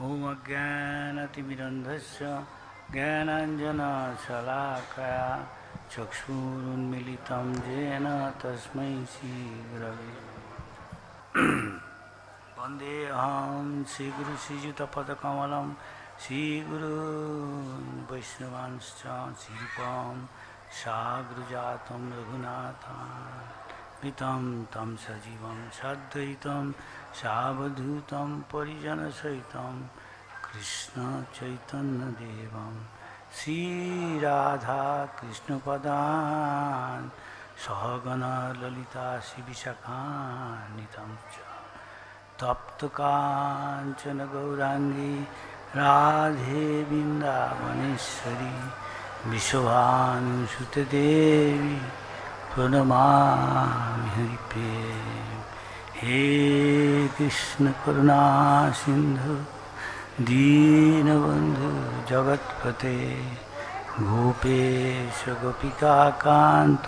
ओम अज्ञानतिमिरन्धस्य ज्ञानाञ्जनशलाकया चक्षुरुन्मीलितं येन तस्मै श्रीगुरवे वन्देऽहं श्रीगुरुश्रीयुतपदकमलं श्रीगुरून् वैष्णवांश्च श्रीरूपं साग्रजातं रघुनाथान्वितं तं सजीवं साद्वैतं सावधूतं परिजनसहितं कृष्णचैतन्यदेवं श्रीराधाकृष्णपदान् सहगणा ललिता श्रीविशाखान्वितं च तप्तकाञ्चन गौराङ्गी राधे वृन्दावनेश्वरी विश्वभानुसुते देवी प्रणमामि हरिप्रिये। हे कृष्ण करुणा सिन्धु दीनबन्धु जगत्पते गोपेश गोपिकाकान्त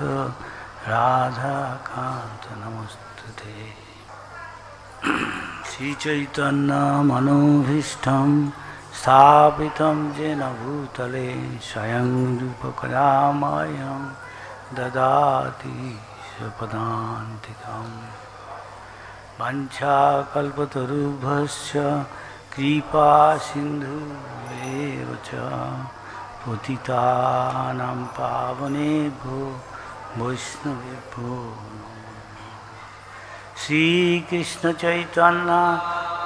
राधाकान्त नमस्तुते। श्रीचैतन्यमनोभीष्टं स्थापितं येन भूतले स्वयं रूपकदा मह्यं ददाति स्वपदान्तिकम्। वाञ्छाकल्पतरुभ्यश्च कृपा सिन्धुभ्येव च पतितानां पावनेभ्यो वैष्णवेभ्यो श्रीकृष्ण चैतन्य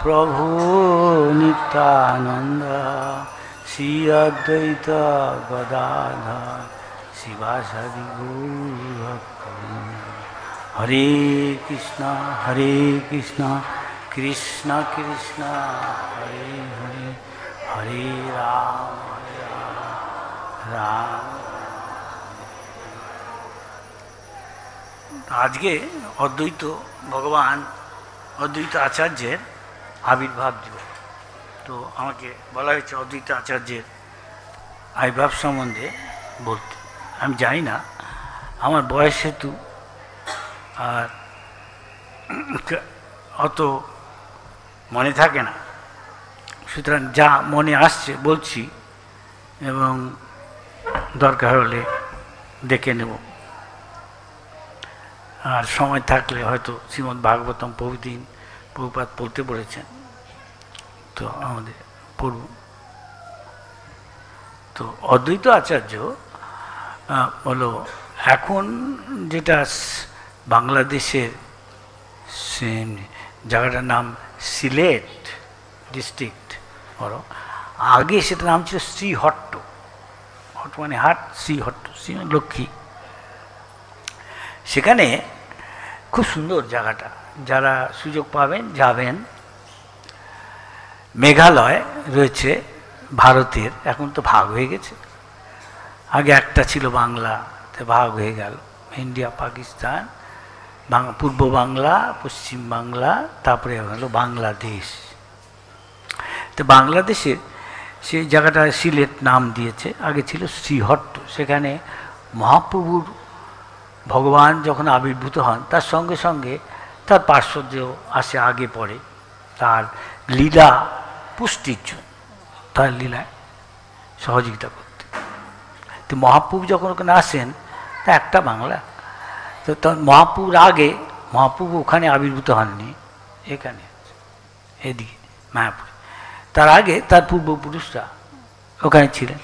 प्रभु नित्यानंद श्री अद्वैत गदाधर शिवासादि गौरभक्तवृंद। हरे कृष्णा कृष्ण कृष्ण हरे हरे हरे राम राम। आज के अद्वैत भगवान अद्वैत आचार्येर आविर्भाव दिवस। तो আমাকে বলা হয়েছে অদ্বৈত আচার্যের আবির্ভাব সম্বন্ধে বলতে। আমি জানি না, আমার বয়স হেতু আর অত মনে থাকে না, সুতরাং যা মনে আসছে বলছি এবং দরকার হলে দেখে নেব। আর সময় থাকলে হয়তো শ্রীমদ্ ভাগবতম প্রভৃতি প্রভুপাদ পড়তে পড়েছেন, তো আমাদের পড়ব। তো অদ্বৈত আচার্য হলো এখন যেটা বাংলাদেশের জায়গাটার নাম সিলেট ডিস্ট্রিক্ট, বড় আগে সেটার নাম ছিল শ্রীহট্ট। হট্ট মানে হাট, শ্রীহট্ট, শ্রী লক্ষ্মী। সেখানে খুব সুন্দর জায়গাটা, যারা সুযোগ পাবেন যাবেন। মেঘালয় রয়েছে ভারতের, এখন তো ভাগ হয়ে গেছে। আগে একটা ছিল, বাংলাতে ভাগ হয়ে গেল, ইন্ডিয়া পাকিস্তান, পূর্ব বাংলা, পশ্চিম বাংলা, তারপরে হলো বাংলাদেশ। তো বাংলাদেশের সেই জায়গাটা সিলেট নাম দিয়েছে, আগে ছিল শ্রীহট্ট। সেখানে মহাপ্রভুর ভগবান যখন আবির্ভূত হন তার সঙ্গে সঙ্গে তার পার্শ্বর্য আসে আগে পরে, তার লীলা পুষ্টির জন্য, তার লীলায় সহযোগিতা করতে। তো মহাপ্রভু যখন ওখানে আসেন, তা একটা বাংলা, তো তখন মহাপ্রভুর আগে মহাপ্রভু ওখানে আবির্ভূত হননি, এখানে এদিকে মায়াপুরে। তার আগে তার পূর্বপুরুষরা ওখানে ছিলেন।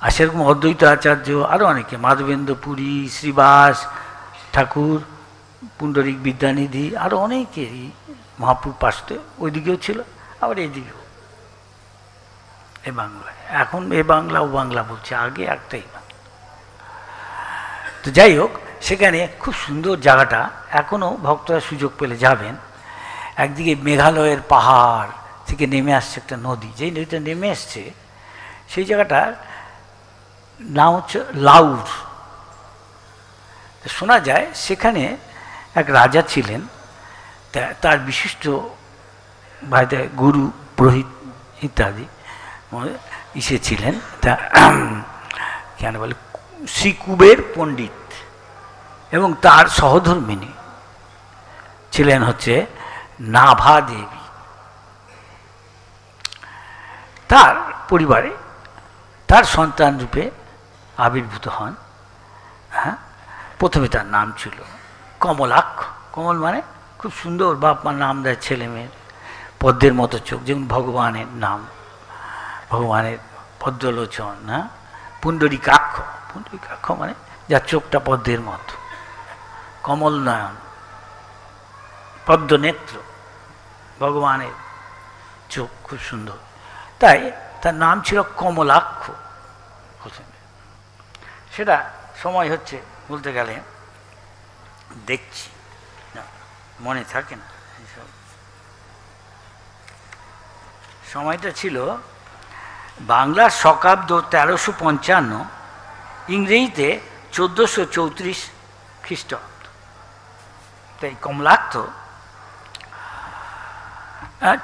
আর সেরকম অদ্বৈত আচার্য, আরও অনেকে, মাধবেন্দ্র পুরী, শ্রীবাস ঠাকুর, পুণ্ডরিক বিদ্যানিধি, আরও অনেকেরই মহাপুর পাশে ওইদিকেও ছিল, আবার এইদিকেও। এ বাংলায় এখন এ বাংলা ও বাংলা বলছে, আগে একটাই বাংলা। তো যাই হোক, সেখানে খুব সুন্দর জায়গাটা, এখনও ভক্তরা সুযোগ পেলে যাবেন। একদিকে মেঘালয়ের পাহাড় থেকে নেমে আসছে একটা নদী, যেই নদীটা নেমে এসছে সেই জায়গাটা নাম হচ্ছে লাউর। শোনা যায় সেখানে এক রাজা ছিলেন, তার বিশিষ্ট ভাইদের গুরু পুরোহিত ইত্যাদি ছিলেন। তা কেন বলে শ্রী কুবের পণ্ডিত, এবং তার সহধর্মিনী ছিলেন হচ্ছে নাভা দেবী। তার পরিবারে তার সন্তান রূপে আবির্ভূত হন। হ্যাঁ, প্রথমে তার নাম ছিল কমলাক্ষ। কমল মানে খুব সুন্দর, বাপ মা নাম দেয় ছেলে মেয়ের, পদ্মের মতো চোখ, যেমন ভগবানের নাম, ভগবানের পদ্মলোচন। হ্যাঁ, পুণ্ডরিকাক্ষ, পুণ্ডরিকাক্ষ মানে যার চোখটা পদ্মের মতো, কমল নয়ন, পদ্মনেত্র, ভগবানের চোখ খুব সুন্দর, তাই তার নাম ছিল কমলাক্ষ। সেটা সময় হচ্ছে বলতে গেলে দেখছি না, মনে থাকে না এইসব। সময়টা ছিল বাংলার শকাব্দ 1355, ইংরেজিতে 1434 খ্রিস্টাব্দ। তাই কমলাক্ষ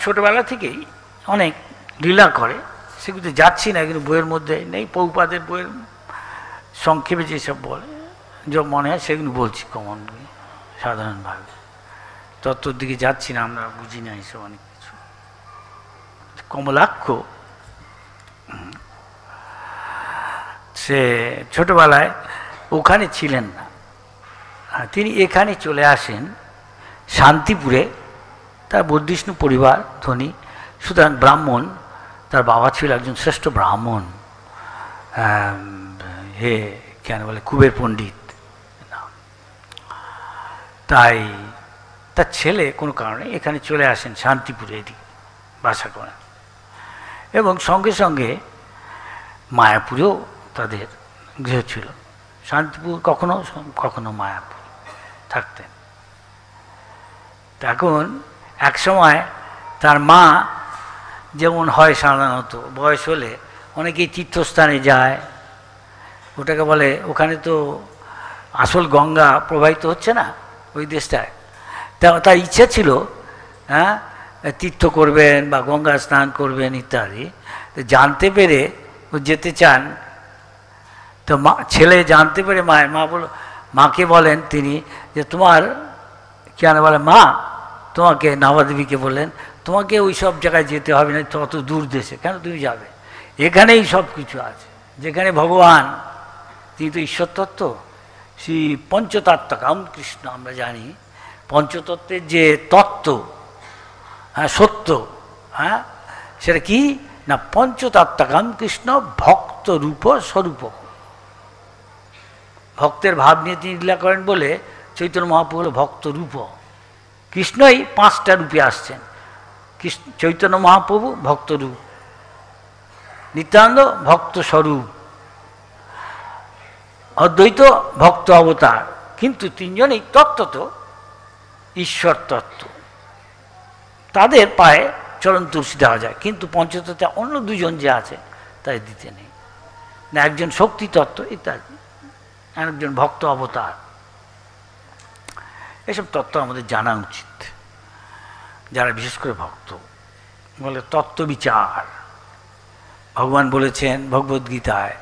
ছোটবেলা থেকেই অনেক লীলা করে, সেগুলোতে যাচ্ছি না, কিন্তু বইয়ের মধ্যে নেই, পৌপাদের বইয়ের সংক্ষেপে যেসব বলে, যা মনে হয় সেগুলো বলছি কমন সাধারণভাবে, তত্ত্বর দিকে যাচ্ছি না, আমরা বুঝি না এইসব অনেক কিছু। কমলাক্ষ সে ছোটবেলায় ওখানে ছিলেন না, তিনি এখানে চলে আসেন শান্তিপুরে। তার বর্ধিষ্ণু পরিবার, ধনী, সুতরাং ব্রাহ্মণ, তার বাবা ছিল একজন শ্রেষ্ঠ ব্রাহ্মণ, হে কেন বলে কুবের পণ্ডিত। তাই তার ছেলে কোনো কারণে এখানে চলে আসেন শান্তিপুরে, এদিকে বাসা করেন, এবং সঙ্গে সঙ্গে মায়াপুরেও তাদের গৃহ ছিল। শান্তিপুর কখনো কখনো মায়াপুর থাকতেন। এখন এক সময় তার মা, যেমন হয় সাধারণত বয়স হলে অনেকেই তীর্থস্থানে যায়, ওটাকে বলে, ওখানে তো আসল গঙ্গা প্রবাহিত হচ্ছে না ওই দেশটায়, তার ইচ্ছা ছিল হ্যাঁ তীর্থ করবেন বা গঙ্গা স্নান করবেন ইত্যাদি। জানতে পেরে ও যেতে চান, তো মা, ছেলে জানতে পেরে মাকে বলেন তিনি যে তোমার কেন বলে মা, তোমাকে নবদেবীকে বললেন তোমাকে ওই সব জায়গায় যেতে হবে না, তত দূর দেশে কেন তুমি যাবে, এখানেই সব কিছু আছে, যেখানে ভগবান, তিনি তো ঈশ্বর তত্ত্ব, সেই পঞ্চতত্ত্বকাম কৃষ্ণ, আমরা জানি পঞ্চতত্ত্বের যে তত্ত্ব, হ্যাঁ সত্য, হ্যাঁ সেটা কি না, পঞ্চতত্ত্বকাম কৃষ্ণ ভক্ত রূপ স্বরূপ। ভক্তের ভাব নিয়ে তিনি লীলা করেন বলে চৈতন্য মহাপ্রভু হল ভক্ত রূপ। কৃষ্ণই 5টা রূপে আসছেন, চৈতন্য মহাপ্রভু ভক্ত রূপ, নিত্যানন্দ ভক্ত স্বরূপ, অদ্বৈত ভক্ত অবতার, কিন্তু 3জনই তত্ত্বত ঈশ্বর তত্ত্ব। তাদের পায়ে চরণ তুলসী দেওয়া যায়, কিন্তু পঞ্চতত্ত্বে অন্য 2জন যে আছে তাই দিতে নেই, না একজন শক্তি তত্ত্ব ইত্যাদি, একজন ভক্ত অবতার। এসব তত্ত্ব আমাদের জানা উচিত, যারা বিশেষ করে ভক্ত বলে তত্ত্ব বিচার। ভগবান বলেছেন ভগবদ্গীতায়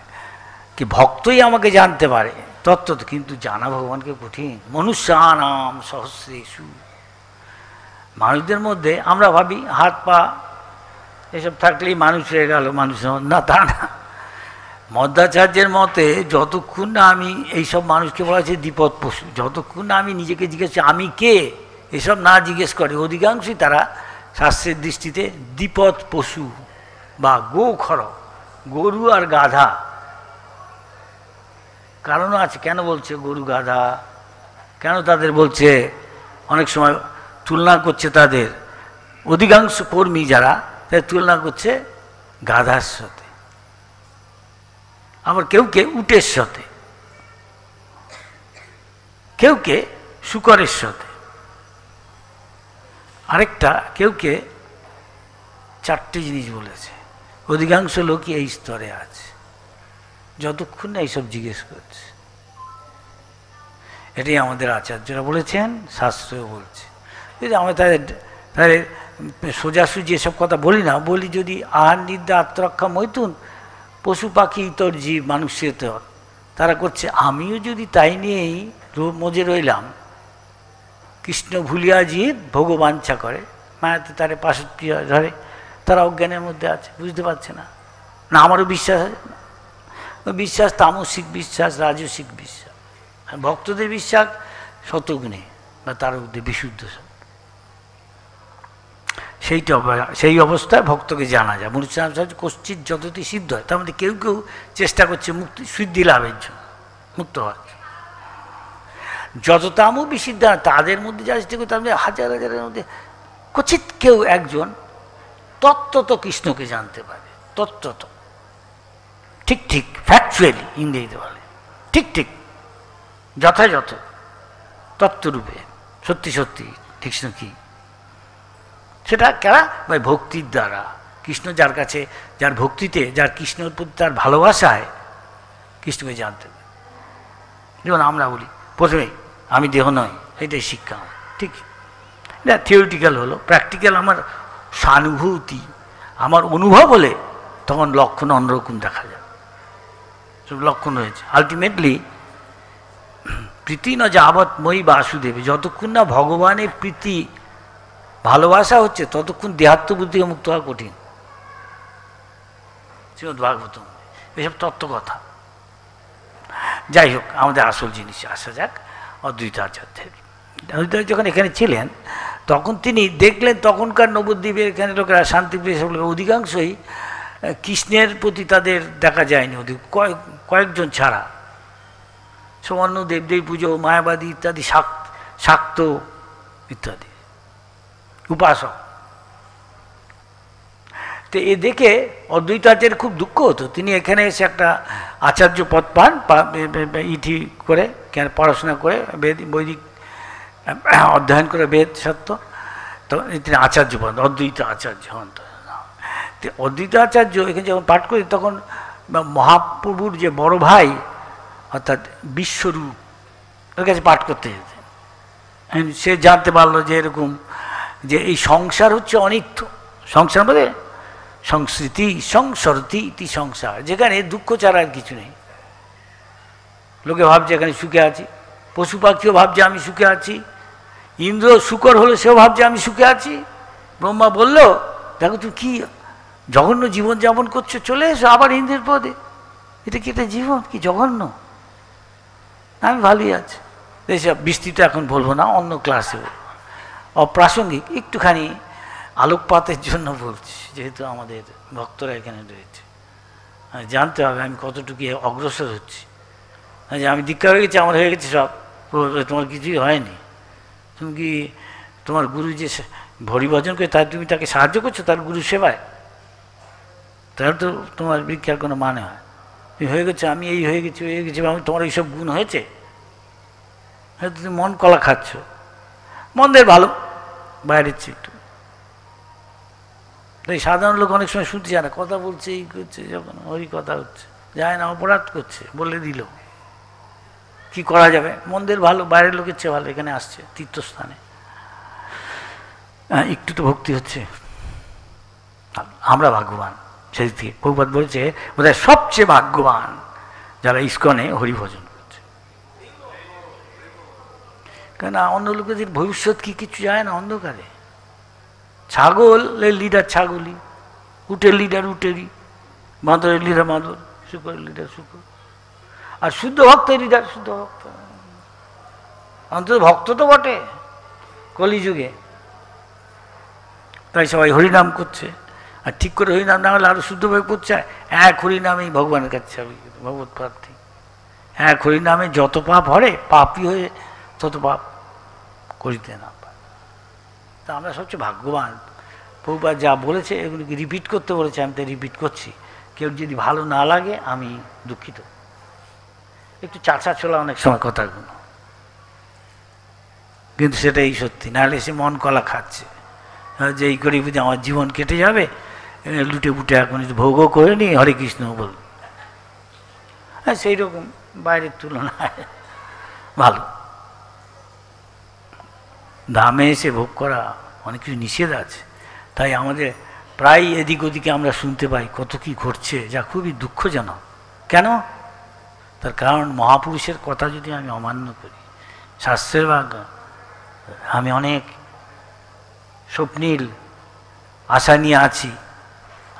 কি ভক্তই আমাকে জানতে পারে তত্ত্ব, কিন্তু জানা ভগবানকে কঠিন। মনুষ্যানাম সহস্রেষু, মানুষদের মধ্যে আমরা ভাবি হাত পা এসব থাকলেই মানুষ হয়ে গেল, মানুষ না, তা না। মধ্যাচার্যের মতে যতক্ষণ না আমি এইসব মানুষকে বলা হয়েছে দ্বিপদ পশু, যতক্ষণ না আমি নিজেকে জিজ্ঞেস আমি কে এসব না জিজ্ঞেস করে, অধিকাংশই তারা শাস্ত্রের দৃষ্টিতে দ্বিপদ পশু বা গোখর, গরু আর গাধা। কারণও আছে কেন বলছে গরু গাধা, কেন তাদের বলছে, অনেক সময় তুলনা করছে তাদের, অধিকাংশ কর্মী যারা তাদের তুলনা করছে গাধার সাথে, আবার কেউ কে উটের সাথে, কেউ কে শূকরের সাথে, আরেকটা কেউ কে 4টে জিনিস বলেছে। অধিকাংশ লোকই এই স্তরে আছে, যতক্ষণ না এইসব জিজ্ঞেস করছে। এটাই আমাদের আচার্যরা বলেছেন, শাস্ত্রও বলছে। যদি আমরা তাদের সোজাসুজি এসব কথা বলি না, বলি যদি আহার নিদ্রা আত্মরক্ষা মৈথুন পশু পাখি ইতর জীব মানুষের, তারা করছে আমিও যদি তাই নিয়েই মজে রইলাম, কৃষ্ণ ভুলিয়া জীব ভগবাঞ্ছা করে, মায়াতে তারে 65 ধরে তারা অজ্ঞানের মধ্যে আছে, বুঝতে পারছে না। না আমারও বিশ্বাস আছে, বিশ্বাস তামসিক বিশ্বাস, রাজসিক বিশ্বাস। আর ভক্তদের বিশ্বাস শতগুণে বা তার মধ্যে বিশুদ্ধ। সেই অবস্থায় ভক্তকে জানা যায়। মনুষ্য কশ্চিৎ যতটি সিদ্ধ হয়, তার মধ্যে কেউ কেউ চেষ্টা করছে মুক্তি সিদ্ধি লাভের জন্য, মুক্ত হওয়ার জন্য। যতটামও বিশুদ্ধ তাদের মধ্যে যা চেষ্টা করে, তার মধ্যে হাজার হাজারের মধ্যে কচিৎ কেউ একজন তত্ত্বত কৃষ্ণকে জানতে পারে। তত্ত্বত ঠিক ঠিক ফ্যাকচুয়ালি ইংরেজিতে বলে, ঠিক ঠিক যথাযথ তত্ত্বরূপে সত্যি সত্যি কৃষ্ণ কি, সেটা কেনা ভাই ভক্তির দ্বারা। কৃষ্ণ যার কাছে, যার ভক্তিতে, যার কৃষ্ণের প্রতি তার ভালোবাসায় কৃষ্ণকে জানতে হবে। যেমন আমরা বলি প্রথমে আমি দেহ নয়, এটাই শিক্ষা। ঠিক, এটা থিওরিটিক্যাল হলো। প্র্যাকটিক্যাল আমার সানুভূতি, আমার অনুভব হলে তখন লক্ষণ অন্যরকম দেখা যায়। সব লক্ষণ রয়েছে। আলটিমেটলি প্রীতি ন যাবৎ মই বাসুদেবে, যতক্ষণ না ভগবানের প্রীতি ভালোবাসা হচ্ছে ততক্ষণ দেহাত্মবুদ্ধি থেকে মুক্ত হওয়া কঠিন। শ্রীমদ্ ভাগবতম এসব তত্ত্বকথা। যাই হোক, আমাদের আসল জিনিসে আসা যাক। অদ্বৈত আচার্যের, অদ্বৈত যখন এখানে ছিলেন তখন তিনি দেখলেন তখনকার নবদ্বীপের এখানে লোকেরা, শান্তিপ্রিয় সব লোক অধিকাংশই কৃষ্ণের প্রতি তাদের দেখা যায়নি, কয়েকজন ছাড়া। সব অন্য দেবদেবী পুজো, মায়াবাদী ইত্যাদি, শাক্ত ইত্যাদি উপাসক। তো এ দেখে অদ্বৈত আচার্যের খুব দুঃখ হতো। তিনি এখানে এসে একটা আচার্য পদ পান, ইটি করে পড়াশোনা করে বৈদিক অধ্যয়ন করে বেদ সত্য, তো তিনি আচার্য পদ, অদ্বৈত আচার্য হন। অদ্বৈত আচার্য এখানে যখন পাঠ করি তখন মহাপ্রভুর যে বড় ভাই অর্থাৎ বিশ্বরূপ ওর কাছে পাঠ করতে যেতেন। সে জানতে পারলো যে এরকম যে এই সংসার হচ্ছে অনিত্য। সংসার বলে সংস্কৃতি, সংসরতি ইতি সংসার, যেখানে দুঃখ ছাড়া আর কিছু নেই। লোকে ভাবছে এখানে সুখে আছি, পশু পাখিও ভাবছে আমি সুখে আছি, ইন্দ্র শুকর হলো সেও ভাবছে আমি সুখে আছি। ব্রহ্মা বলল দেখো তুমি কি জঘন্য জীবন যাপন করছো, চলে এসো আবার ইন্দ্রের পদে। এটা কি একটা জীবন, কি জঘন্য, আমি ভালোই আছি। এইসব বিস্তৃত এখন বলবো না, অন্য ক্লাসে অপ্রাসঙ্গিক একটুখানি আলোকপাতের জন্য বলছি, যেহেতু আমাদের ভক্তরা এখানে রয়েছে, জানতে হবে আমি কতটুকু অগ্রসর হচ্ছি। যে আমি দীক্ষা হয়ে গেছি, আমার হয়ে গেছে সব, তোমার কিছুই হয়নি। তুমি কি তোমার গুরু যে হরিভজন করে তার তুমি তাকে সাহায্য করছো তার গুরু সেবায়, তাহলে তো তোমার ভিক্ষার কোনো মানে হয়। তুমি হয়ে গেছো আমি এই হয়ে গেছি হয়ে গেছি, আমি তোমার এইসব গুণ হয়েছে, হয়তো তুমি মন কলা খাচ্ছ। মন্দের ভালো বাইরের চেয়ে একটু, তাই সাধারণ লোক অনেক সময় শুনতে চায় না, কথা বলছে এই করছে, যখন ওই কথা হচ্ছে যায় না, অপরাধ করছে, বলে দিল কি করা যাবে। মন্দের ভালো বাইরের লোকের চেয়ে ভালো, এখানে আসছে তীর্থস্থানে, একটু তো ভক্তি হচ্ছে, আমরা ভাগ্যবান। সেই থেকে প্রভুপাদ বলছে বোধহয় সবচেয়ে ভাগ্যবান যারা ইস্কনে হরিভজন করছে। কেন অন্য লোকেদের ভবিষ্যৎ কি কিছু যায় না অন্ধকারে। ছাগলের লিডার ছাগলই, উটের লিডার উটেরই, বাঁদরের লিডার বাঁদর, শুকরের লিডার শুকর, আর শুদ্ধ ভক্তের লিডার শুদ্ধ ভক্ত। অন্তত ভক্ত তো বটে কলিযুগে, তাই সবাই হরিনাম করছে। আর ঠিক করে হরিনাম না হলে আরো শুদ্ধভাবে করছে। এক হরিনামেই ভগবানের কাছে হবে ভগবত প্রার্থী। এক হরিনামে যত পাপ হরে, পাপই হয়ে তত পাপ করিতে না পারে। তা আমরা সবচেয়ে ভাগ্যবান। প্রভুপাদ যা বলেছে এগুলিকে রিপিট করতে বলেছে, আমি তো রিপিট করছি। কেউ যদি ভালো না লাগে আমি দুঃখিত। একটু চাচা ছোলা অনেক সময় কথাগুলো, কিন্তু সেটাই সত্যি। নাহলে সে মন কলা খাচ্ছে যে এই করে বুঝি আমার জীবন কেটে যাবে, লুটে বুটে এখন ভোগও করে নি, হরে কৃষ্ণ বল। হ্যাঁ, সেই রকম বাইরের তুলনায় ভালো। ধামে এসে ভোগ করা অনেক কিছু নিষেধ আছে, তাই আমাদের প্রায় এদিক ওদিকে আমরা শুনতে পাই কত কি ঘটছে, যা খুবই দুঃখজনক। কেন? তার কারণ মহাপুরুষের কথা যদি আমি অমান্য করি, শাস্ত্রের ভাগ, আমি অনেক স্বপ্নীল আশা নিয়ে আছি,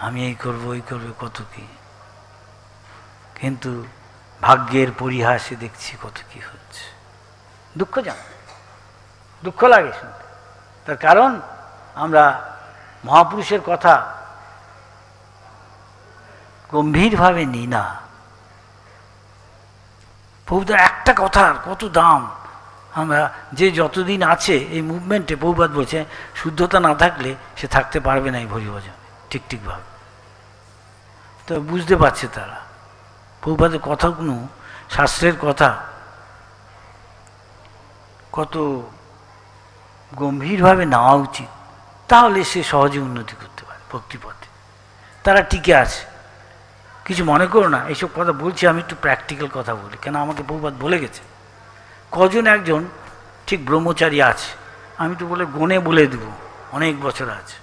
আমি এই করবো ওই করবো কত কি, কিন্তু ভাগ্যের পরিহাসে দেখছি কত কি হচ্ছে। দুঃখ লাগে শুনতে। তার কারণ আমরা মহাপুরুষের কথা গম্ভীরভাবে নিই না। প্রভুপাদের একটা কথার কত দাম। আমরা যে যতদিন আছে এই মুভমেন্টে, প্রভুপাদ বলছে শুদ্ধতা না থাকলে সে থাকতে পারবে না এই হরিভজনে ঠিকভাবে। তো বুঝতে পারছে তারা প্রভুপাদের কথাগুলো, শাস্ত্রের কথা কত গম্ভীরভাবে নেওয়া উচিত, তাহলে সে সহজে উন্নতি করতে পারে ভক্তিপথে। তারা টিকে আছে। কিছু মনে করো না, এইসব কথা বলছি আমি একটু প্র্যাকটিক্যাল কথা বলি, কেন আমাকে প্রভুপাদ বলে গেছে। কজন একজন ঠিক ব্রহ্মচারী আছে, আমি তো গুণে বলে দেবো, অনেক বছর আছে।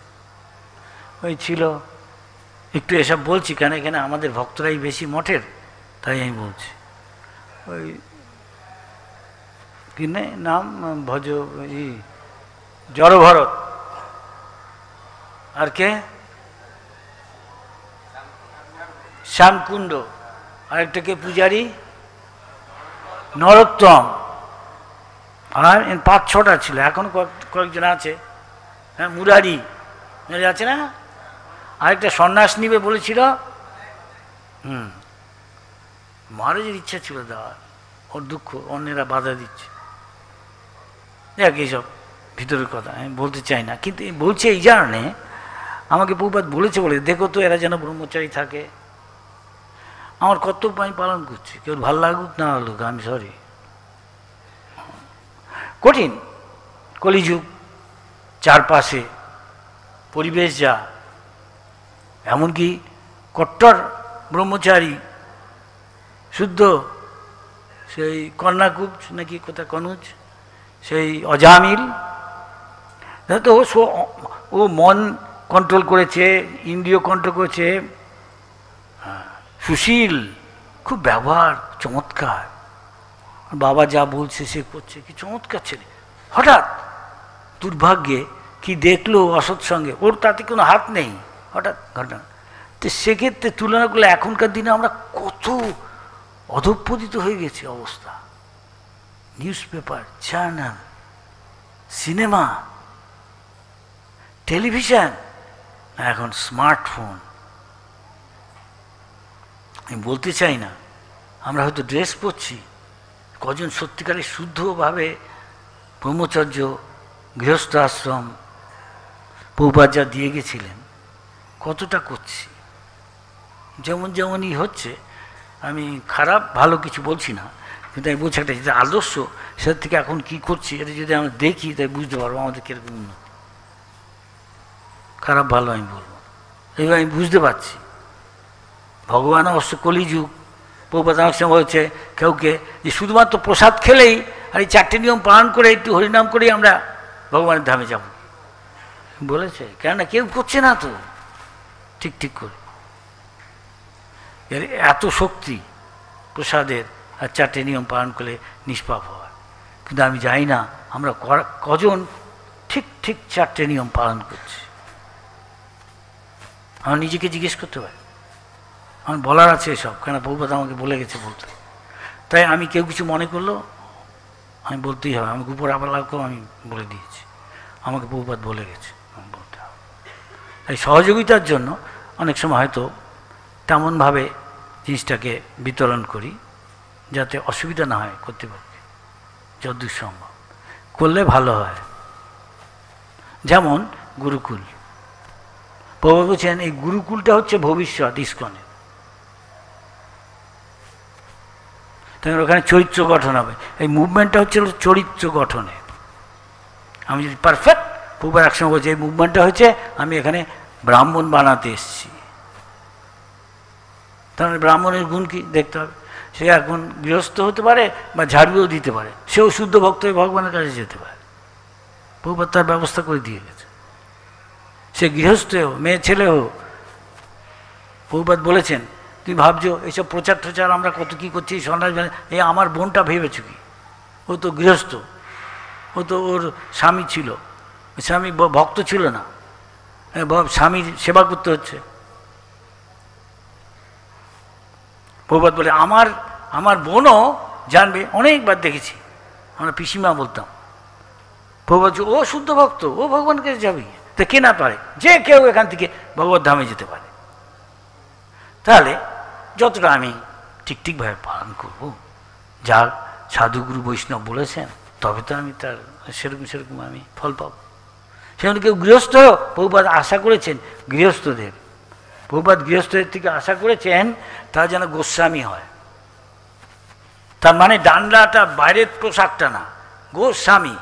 ওই ছিল, একটু এসব বলছি কেন, এখানে আমাদের ভক্তরাই বেশি মঠের, তাই আমি বলছি। ওই কিনে নাম ভজ জড়ভরত, আর কে শ্যামকুণ্ড, আরেকটা কে পূজারী নরোত্তম, আর 5-6টা ছিল, এখন কয়েকজন আছে। হ্যাঁ, মুরারি আছে না, আরেকটা সন্ন্যাস নিবে বলেছিল। মহারাজের ইচ্ছা ছিল দেওয়ার, ওর দুঃখ অন্যেরা বাধা দিচ্ছে। দেখ এইসব ভিতরের কথা আমি বলতে চাই না, কিন্তু বলছে এই কারণে, আমাকে প্রভুপাদ বলেছে বলে দেখো তো এরা যেন ব্রহ্মচারী থাকে। আমার কর্তব্য আমি পালন করছি, কেউ ভাল লাগুক না লাগুক, আমি সরি। কঠিন কলিযুগ, চারপাশে পরিবেশ যা, এমনকি কট্টর ব্রহ্মচারী শুদ্ধ সেই কর্ণাকুজ নাকি কোথায় কনুজ, সেই অজামিল, তো ও মন কন্ট্রোল করেছে, ইন্দ্রিয় কন্ট্রোল করেছে, সুশীল, খুব ব্যবহার চমৎকার, বাবা যা বলছে সে করছে, কি চমৎকার ছেলে। হঠাৎ দুর্ভাগ্যে কি দেখলো অসৎসঙ্গে, ওর তাতে কোনো হাত নেই, হঠাৎ ঘটনা। তো সেক্ষেত্রে তুলনা করলে এখনকার দিনে আমরা কত অধঃপতিত হয়ে গেছি অবস্থা। News paper, journal, cinema, television, এখন স্মার্টফোন। আমি বলতে চাই না, আমরা হয়তো ড্রেস পরছি, কজন সত্যিকারের শুদ্ধভাবে ব্রহ্মচর্য, গৃহস্থ আশ্রম প্রভুপাদ যা দিয়ে গেছিলেন কতটা করছি। যেমনই হচ্ছে, আমি খারাপ ভালো কিছু বলছি না, কিন্তু আমি বলছি একটা যেটা আদর্শ, সেটা থেকে এখন কি করছি এটা যদি আমরা দেখি তাই বুঝতে পারবো আমাদের কিরকম উন্নতি। খারাপ ভালো আমি বলবো, এইবার আমি বুঝতে পারছি ভগবান অবশ্য কলিযুগ। প্রভুপাদ অনেক সময় হচ্ছে কেউকে যে শুধুমাত্র প্রসাদ খেলেই আর এই 4টে নিয়ম পালন করে একটু হরিনাম করেই আমরা ভগবানের ধামে যাব বলেছে, কেননা কেউ করছে না তো ঠিক করে। এর এত শক্তি প্রসাদের, আর 4টে নিয়ম পালন করলে নিষ্পাপ হওয়ার, কিন্তু আমি জানি না আমরা কজন ঠিক 4টে নিয়ম পালন করছি। আমার নিজেকে জিজ্ঞেস করতে পারি, আমার বলার আছে এসব, কেন প্রভুপাদ আমাকে বলে গেছে বলতে। তাই আমি কেউ কিছু মনে করলো আমি বলতেই হবে, আমাকে উপর আবারকেও আমি বলে দিয়েছি, আমাকে প্রভুপাদ বলে গেছে বলতে হবে। তাই সহযোগিতার জন্য অনেক সময় হয়তো তেমনভাবে জিনিসটাকে বিতরণ করি যাতে অসুবিধা না হয় কর্তৃপক্ষে, যতদূর সম্ভব করলে ভালো হয়। যেমন গুরুকুল, প্রভু বলছেন এই গুরুকুলটা হচ্ছে ভবিষ্যৎ ইস্কনের। তাই ওখানে চরিত্র গঠন হবে, এই মুভমেন্টটা হচ্ছে চরিত্র গঠনে। আমি যদি পারফেক্ট, প্রভুপাদ একসঙ্গে বলছে এই মুভমেন্টটা হচ্ছে আমি এখানে ব্রাহ্মণ বানাতে এসেছি, তাহলে ব্রাহ্মণের গুণ কি দেখতে হবে। সে এখন গৃহস্থ হতে পারে বা ঝাড়ুও দিতে পারে, সেও শুদ্ধ ভক্ত হয়ে ভগবানের কাছে যেতে পারে। প্রভুপাদ তার ব্যবস্থা করে দিয়ে গেছে। সে গৃহস্থ হোক, মেয়ে ছেলে হোক, প্রভুপাদ বলেছেন তুমি ভাবছো এইসব প্রচার টচার আমরা কত কী করছি, সন্ন্যাস, এই আমার বোনটা ভেবেছো কি, ও তো গৃহস্থ, ও তো ওর স্বামী ছিল, স্বামী ভক্ত ছিল না, স্বামীর সেবা করতে হচ্ছে, প্রভুপাদ বলে আমার আমার বোনও জানবে, অনেকবার দেখেছি, আমরা পিসিমা বলতাম। প্রভুপাদ ও শুদ্ধ ভক্ত, ও ভগবানের কাছে যাবে, তো কে না পারে, যে কেউ এখান থেকে ভগবত ধামে যেতে পারে। তাহলে যতটা আমি ঠিকভাবে পালন করব, যা সাধুগুরু বৈষ্ণব বলেছেন, তবে তো আমি তার সেরকম আমি ফল পাব। সেখানে কেউ গৃহস্থ, প্রভুপাদ আশা করেছেন গৃহস্থদের, প্রভুপাদ গৃহস্থদের থেকে আশা করেছেন তারা যেন গোস্বামী হয়। তার মানে ডান্ডাটা বাইরের পোশাকটা না, গোস্বামী,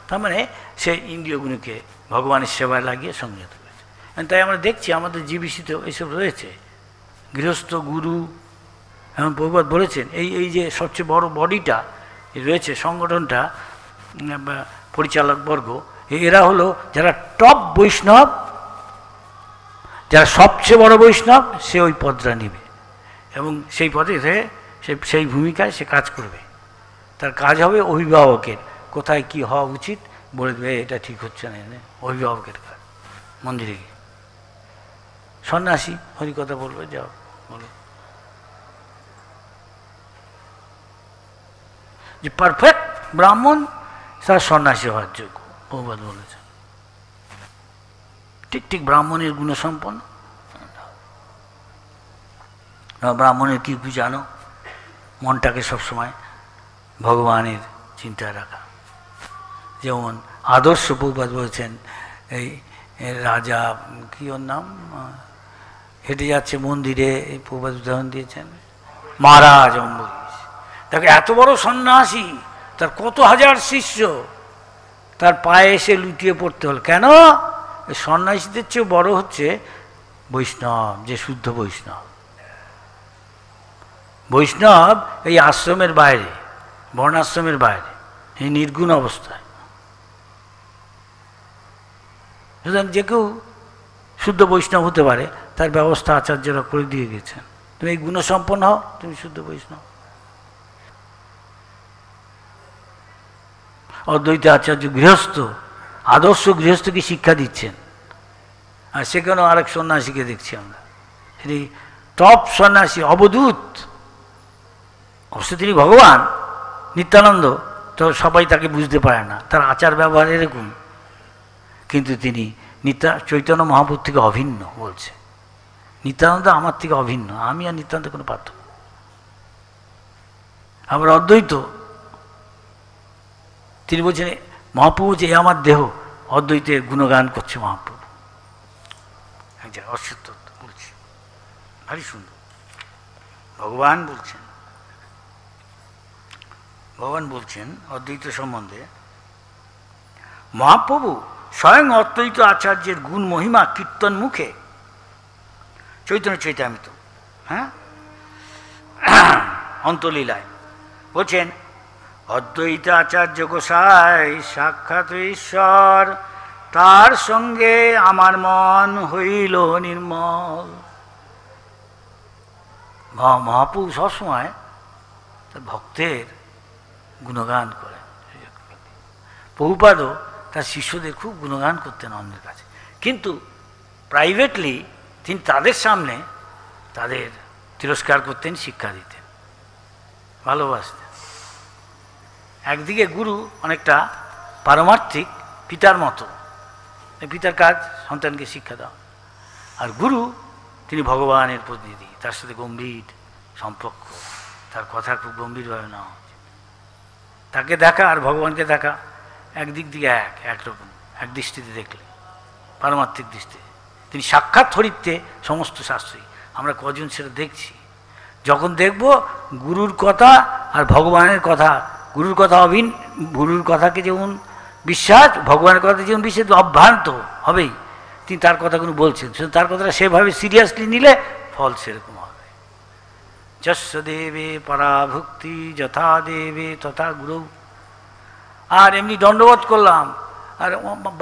তার মানে সে ইন্দ্রিয়গুণকে ভগবানের সেবায় লাগিয়ে সংযত করেছে। তাই আমরা দেখছি আমাদের জীবিসিতেও এইসব রয়েছে, গৃহস্থ গুরু। এমন প্রভুপাদ বলেছেন এই যে সবচেয়ে বড় বডিটা রয়েছে, সংগঠনটা, পরিচালকবর্গ, এরা হলো যারা টপ বৈষ্ণব, যারা সবচেয়ে বড় বৈষ্ণব, সে ওই পদটা নেবে এবং সেই পদে সেই ভূমিকায় সে কাজ করবে। তার কাজ হবে অভিভাবকের, কোথায় কি হওয়া উচিত বলে দেবে, এটা ঠিক হচ্ছে না, অভিভাবকের কাজ। মন্দিরে গিয়ে সন্ন্যাসী হরিকথা বলবে, যাও বলো, যে পারফেক্ট ব্রাহ্মণ তার সন্ন্যাসী হওয়ার যোগ্য, প্রভুপাদ বলেছেন। ঠিক ব্রাহ্মণের গুণসম্পন্ন। ব্রাহ্মণের কি জানো, মনটাকে সবসময় ভগবানের চিন্তায় রাখা। যেমন আদর্শ প্রভুপাদ বলেছেন, এই রাজা কি ওর নাম, হেঁটে যাচ্ছে মন্দিরে, এই প্রভুপাদ উদাহরণ দিয়েছেন, মহারাজ অম্বরীশ, তাকে এত বড় সন্ন্যাসী, তার কত হাজার শিষ্য, তার পায়ে এসে লুটিয়ে পড়তে হল। কেন? সন্ন্যাসীদের চেয়ে বড় হচ্ছে বৈষ্ণব, যে শুদ্ধ বৈষ্ণব। বৈষ্ণব এই আশ্রমের বাইরে, বর্ণাশ্রমের বাইরে, এই নির্গুণ অবস্থায়। সুতরাং যে কেউ শুদ্ধ বৈষ্ণব হতে পারে, তার ব্যবস্থা আচার্যরা করে দিয়ে গেছেন। তুমি এই গুণসম্পন্ন হও, তুমি শুদ্ধ বৈষ্ণব। অদ্বৈত আচার্য গৃহস্থ, আদর্শ গৃহস্থকে শিক্ষা দিচ্ছেন, আর সেখানেও আরেক সন্ন্যাসীকে দেখছি আমরা, তিনি টপ সন্ন্যাসী, অবধূত। অবশ্য তিনি ভগবান নিত্যানন্দ, তো সবাই তাকে বুঝতে পারে না, তার আচার ব্যবহার এরকম, কিন্তু তিনি চৈতন্য মহাপ্রভুর থেকে অভিন্ন বলছে। নিত্যানন্দ আমার থেকে অভিন্ন, আমি আর নিত্যানন্দ কোনো পার্থক্য। আবার অদ্বৈত, তিনি বলছেন মহাপ্রভু যে আমার দেহ, অদ্বৈতের গুণগান করছে মহাপ্রভু। এক জায়গায় অসত্য বলছে, ভারী সুন্দর। ভগবান বলছেন অদ্বৈত সম্বন্ধে, মহাপ্রভু স্বয়ং অদ্বৈত আচার্যের গুণ মহিমা কীর্তন মুখে, চৈতন্য চৈতামৃত, হ্যাঁ, অন্তলীলায় বলছেন, অদ্বৈত আচার্য গোসাই সাক্ষাৎ ঈশ্বর, তার সঙ্গে আমার মন হইল নির্মল। মহাপ্রভু সবসময় তার ভক্তের গুণগান করেন। প্রভুপাদও তার শিষ্যদের খুব গুণগান করতেন অন্যের কাছে, কিন্তু প্রাইভেটলি তিনি তাদের সামনে তাদের তিরস্কার করতেন, শিক্ষা দিতেন, ভালোবাসতেন। একদিকে গুরু অনেকটা পারমার্থিক পিতার মতো, পিতার কাজ সন্তানকে শিক্ষা দাও, আর গুরু তিনি ভগবানের প্রতিনিধি, তার সাথে গম্ভীর সম্পর্ক, তার কথা খুব গম্ভীরভাবে নেওয়া, তাকে দেখা আর ভগবানকে দেখা একদিক দিয়ে একরকম, এক দৃষ্টিতে দেখলে, পারমার্থিক দৃষ্টিতে। তিনি সাক্ষাৎ হরিত্বে সমস্ত শাস্ত্রী, আমরা কজন সেটা দেখছি। যখন দেখব গুরুর কথা আর ভগবানের কথা, গুরুর কথাকে যেমন বিশ্বাস, ভগবানের কথা যেমন বিশ্বাস, অভ্রান্ত হবেই। তিনি তার কথাগুলো বলছেন, তার কথাটা সেভাবে সিরিয়াসলি নিলে ফল সেরকম হবে। যস্য দেবে পরাভক্তি যথা দেবে তথা গুরু। আর এমনি দণ্ডবোধ করলাম, আর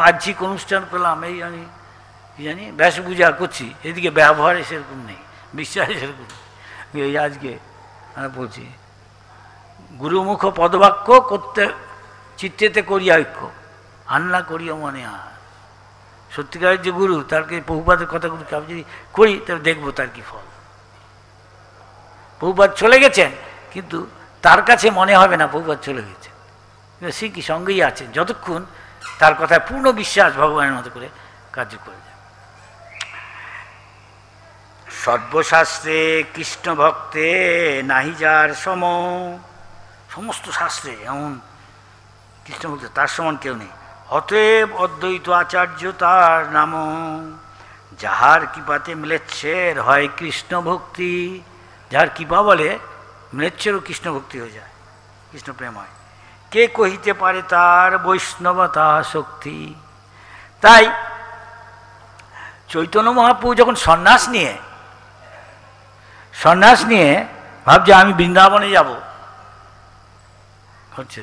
বাহ্যিক অনুষ্ঠান করলাম, এই আমি কি জানি বেশভূজা করছি, এদিকে ব্যবহারে সেরকম নেই, বিশ্বাসে সেরকম। এই আজকে আমি বলছি, গুরুমুখ পদবাক্য করতে চিত্তেতে করিয়া ঐক্য, আন্না করিয়া মনে আর। সত্যিকারের যে গুরু, তারকে প্রভুপাদের কথাগুলো আমি যদি করি, তবে দেখবো তার কি ফল। প্রভুপাদ চলে গেছেন, কিন্তু তার কাছে মনে হবে না প্রভুপাদ চলে গেছে, সে কি সঙ্গেই আছে যতক্ষণ তার কথায় পূর্ণ বিশ্বাস ভগবানের মতো করে কার্য করে যায়। সর্বশাস্ত্রে কৃষ্ণ ভক্তে নাহি যার সম, সমস্ত শাস্ত্রে এমন কৃষ্ণ ভক্ত তার সমান কেউ নেই। অতএব অদ্বৈত আচার্য তার নাম, যাহার কৃপাতে ম্লেচ্ছের হয় কৃষ্ণ ভক্তি। যাহার কৃপা বলে ম্লেচ্ছেরও কৃষ্ণ ভক্তি হয়ে যায়, কৃষ্ণ প্রেম হয়। কে কহিতে পারে তার বৈষ্ণবতা শক্তি। তাই চৈতন্য মহাপ্রভু যখন সন্ন্যাস নিয়ে ভাবছে আমি বৃন্দাবনে যাব হচ্ছে,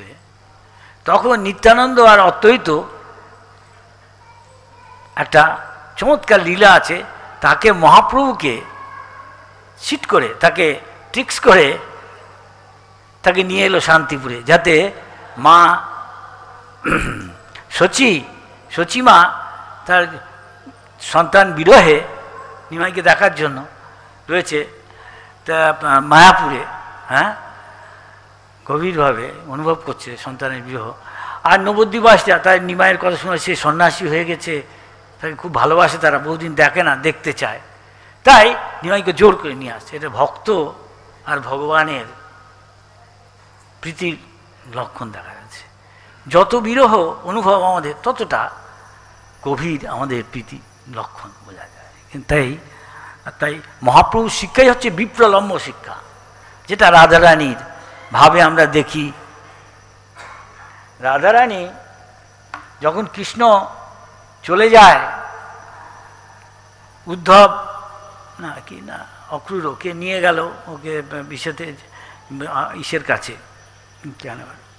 তখন নিত্যানন্দ আর অদ্বৈত একটা চমৎকার লীলা আছে, তাকে মহাপ্রভুকে চিট করে, তাকে ট্রিক্স করে তাকে নিয়ে এলো শান্তিপুরে, যাতে মা শচী মা তার সন্তান বিরহে নিমাইকে দেখার জন্য রয়েছে তা মায়াপুরে, হ্যাঁ, গভীরভাবে অনুভব করছে সন্তানের বিরহ। আর নবদ্বীপবাসীরা তার নিমাইয়ের কথা শুনে সে সন্ন্যাসী হয়ে গেছে, তাকে খুব ভালোবাসে, তারা বহুদিন দেখে না, দেখতে চায়, তাই নিমাইকে জোর করে নিয়ে আসছে। এটা ভক্ত আর ভগবানের প্রীতির লক্ষণ দেখা যাচ্ছে। যত বিরহ অনুভব আমাদের, ততটা গভীর আমাদের প্রীতি লক্ষণ বোঝা যায়। তাই মহাপ্রভুর শিক্ষাই হচ্ছে বিপ্রলম্ব শিক্ষা, যেটা রাধারানীর ভাবে আমরা দেখি। রাধারানী যখন কৃষ্ণ চলে যায়, উদ্ধব না কি না অক্রূর ওকে নিয়ে গেল, ওকে বিষয়তে ঈশের কাছে,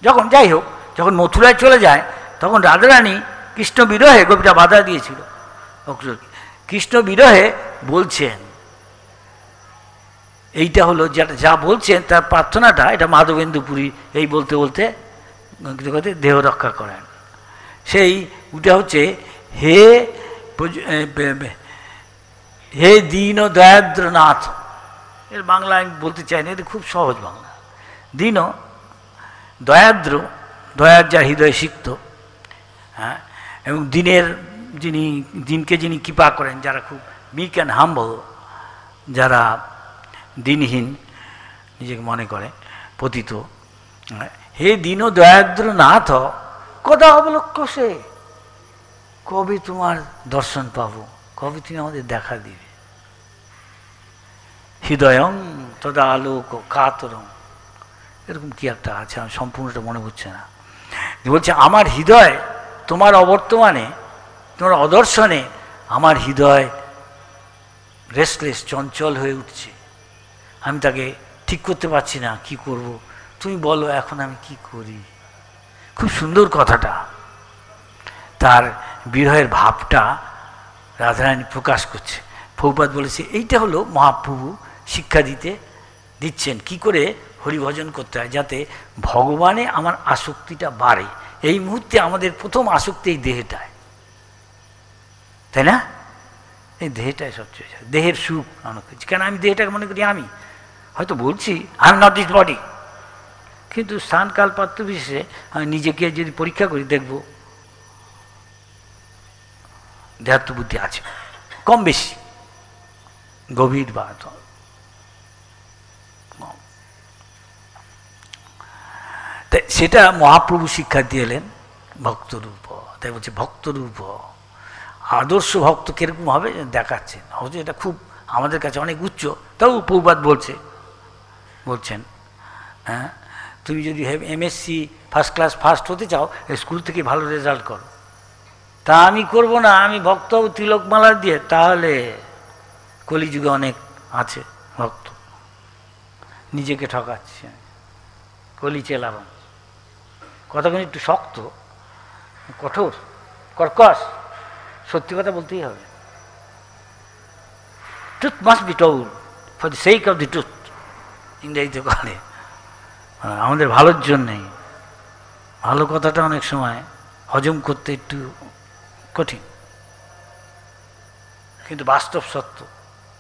যখন যাই হোক, যখন মথুরায় চলে যায়, তখন রাধারানী কৃষ্ণ বিরহে, গোপীটা বাধা দিয়েছিল অক্রূরকে, কৃষ্ণ বিরহে বলছেন, এইটা হলো যা বলছেন তার প্রার্থনাটা, এটা মাধবেন্দুপুরী এই বলতে বলতে দেহ রক্ষা করেন। সেই ওটা হচ্ছে হে দীন দয়াদ্রনাথ, এর বাংলা আমি বলতে চাই না, এটা খুব সহজ বাংলা। দীন দয়াদ্র, দয়ার যার হৃদয় সিক্ত, হ্যাঁ, এবং দিনকে যিনি কৃপা করেন, যারা খুব মিক অ্যান্ড হাম্বল, যারা দিনহীন নিজেকে মনে করে, পতিত, হে দীন দয়াদ্র নাথ কদা অবলক্ষ সে, কবে তোমার দর্শন পাবো, কবে তুমি আমাদের দেখা দিবে। হৃদয়ং তদা আলোক কাতরং, এরকম কি একটা আছে, আমি সম্পূর্ণটা মনে পড়ছে না। বলছে আমার হৃদয় তোমার অবর্তমানে, তোমার অদর্শনে আমার হৃদয় রেস্টলেস, চঞ্চল হয়ে উঠছে, আমি তাকে ঠিক করতে পারছি না, কি করব, তুমি বলো এখন আমি কি করি। খুব সুন্দর কথাটা, তার বিরহের ভাবটা রাধারানী প্রকাশ করছে। প্রভুপাদ বলেছে এইটা হলো মহাপ্রভু শিক্ষা দিচ্ছেন কি করে হরিভজন করতে হয়, যাতে ভগবানে আমার আসক্তিটা বাড়ে। এই মুহূর্তে আমাদের প্রথম আসক্তি এই দেহটায়, তাই না? এই দেহটাই সবচেয়ে, দেহের সুখ অনেক কিছু। কেন আমি দেহটাকে মনে করি আমি, হয়তো বলছি I am not this body, কিন্তু স্থান কাল পাত্র বিশেষে আমি নিজেকে যদি পরীক্ষা করি, দেখব দেহাত্ম বুদ্ধি আছে, কম বেশি, গভীর বা তাই সেটা মহাপ্রভু শিক্ষা দিয়ে এলেন ভক্তরূপ। তাই বলছে ভক্তরূপ, আদর্শ ভক্ত কিরকম হবে দেখাচ্ছেন। হয়তো এটা খুব আমাদের কাছে অনেক উচ্চ, তাও প্রভুপাদ বলছেন, হ্যাঁ, তুমি যদি এমএসসি ফার্স্ট ক্লাস ফার্স্ট হতে চাও, স্কুল থেকে ভালো রেজাল্ট করো। তা আমি করব না, আমি ভক্ত হব তিলকমালা দিয়ে, তাহলে কলিযুগে অনেক আছে ভক্ত, নিজেকে ঠকাচ্ছে, কলি চেলাবান, কথাগুলো একটু শক্ত, কঠোর, কর্কশ, সত্যি কথা বলতেই হবে। Truth must be told for the sake of the truth, ইংরেজিতে বলে, আমাদের ভালোর জন্যেই। ভালো কথাটা অনেক সময় হজম করতে একটু কঠিন, কিন্তু বাস্তব সত্য,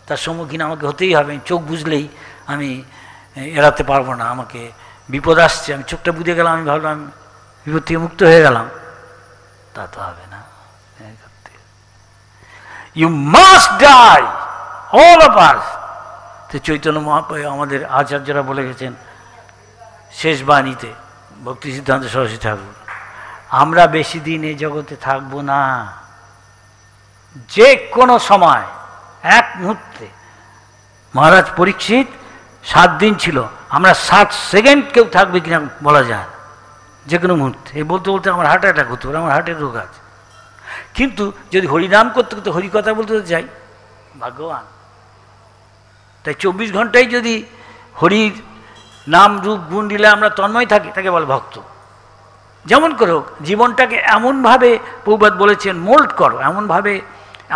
তার সম্মুখীন আমাকে হতেই হবে। চোখ বুঝলেই আমি এড়াতে পারবো না, আমাকে বিপদ আসছে, আমি চোখটা বুঝে গেলাম, আমি ভাবলাম বিপদ থেকে মুক্ত হয়ে গেলাম, তা তো হবে না। You must die all of us. তো চৈতন্য মহাপ্রভু আমাদের আচার্যরা বলে গেছেন শেষ বাণীতে, ভক্তি সিদ্ধান্ত সরস্বতী ঠাকুর, আমরা বেশি দিন এই জগতে থাকবো না, যে কোনো সময় এক মুহূর্তে। মহারাজ পরীক্ষিত 7 দিন ছিল, আমরা 7 সেকেন্ড কেউ থাকবে কিনা বলা যায়, যে কোনো মুহূর্তে। এই বলতে বলতে আমার হার্ট অ্যাটাক হতো, আমার হার্টের রোগ আছে, কিন্তু যদি হরিনাম করতে করতে হরিকথা বলতে যাই, ভাগ্যবান। তাই 24 ঘন্টায় যদি হরির নাম রূপ গুণ দিলে আমরা তন্ময় থাকি, তাকে বলে ভক্ত। যেমন করে হোক জীবনটাকে এমনভাবে প্রভুপাদ বলেছেন মোল্ড করো, এমনভাবে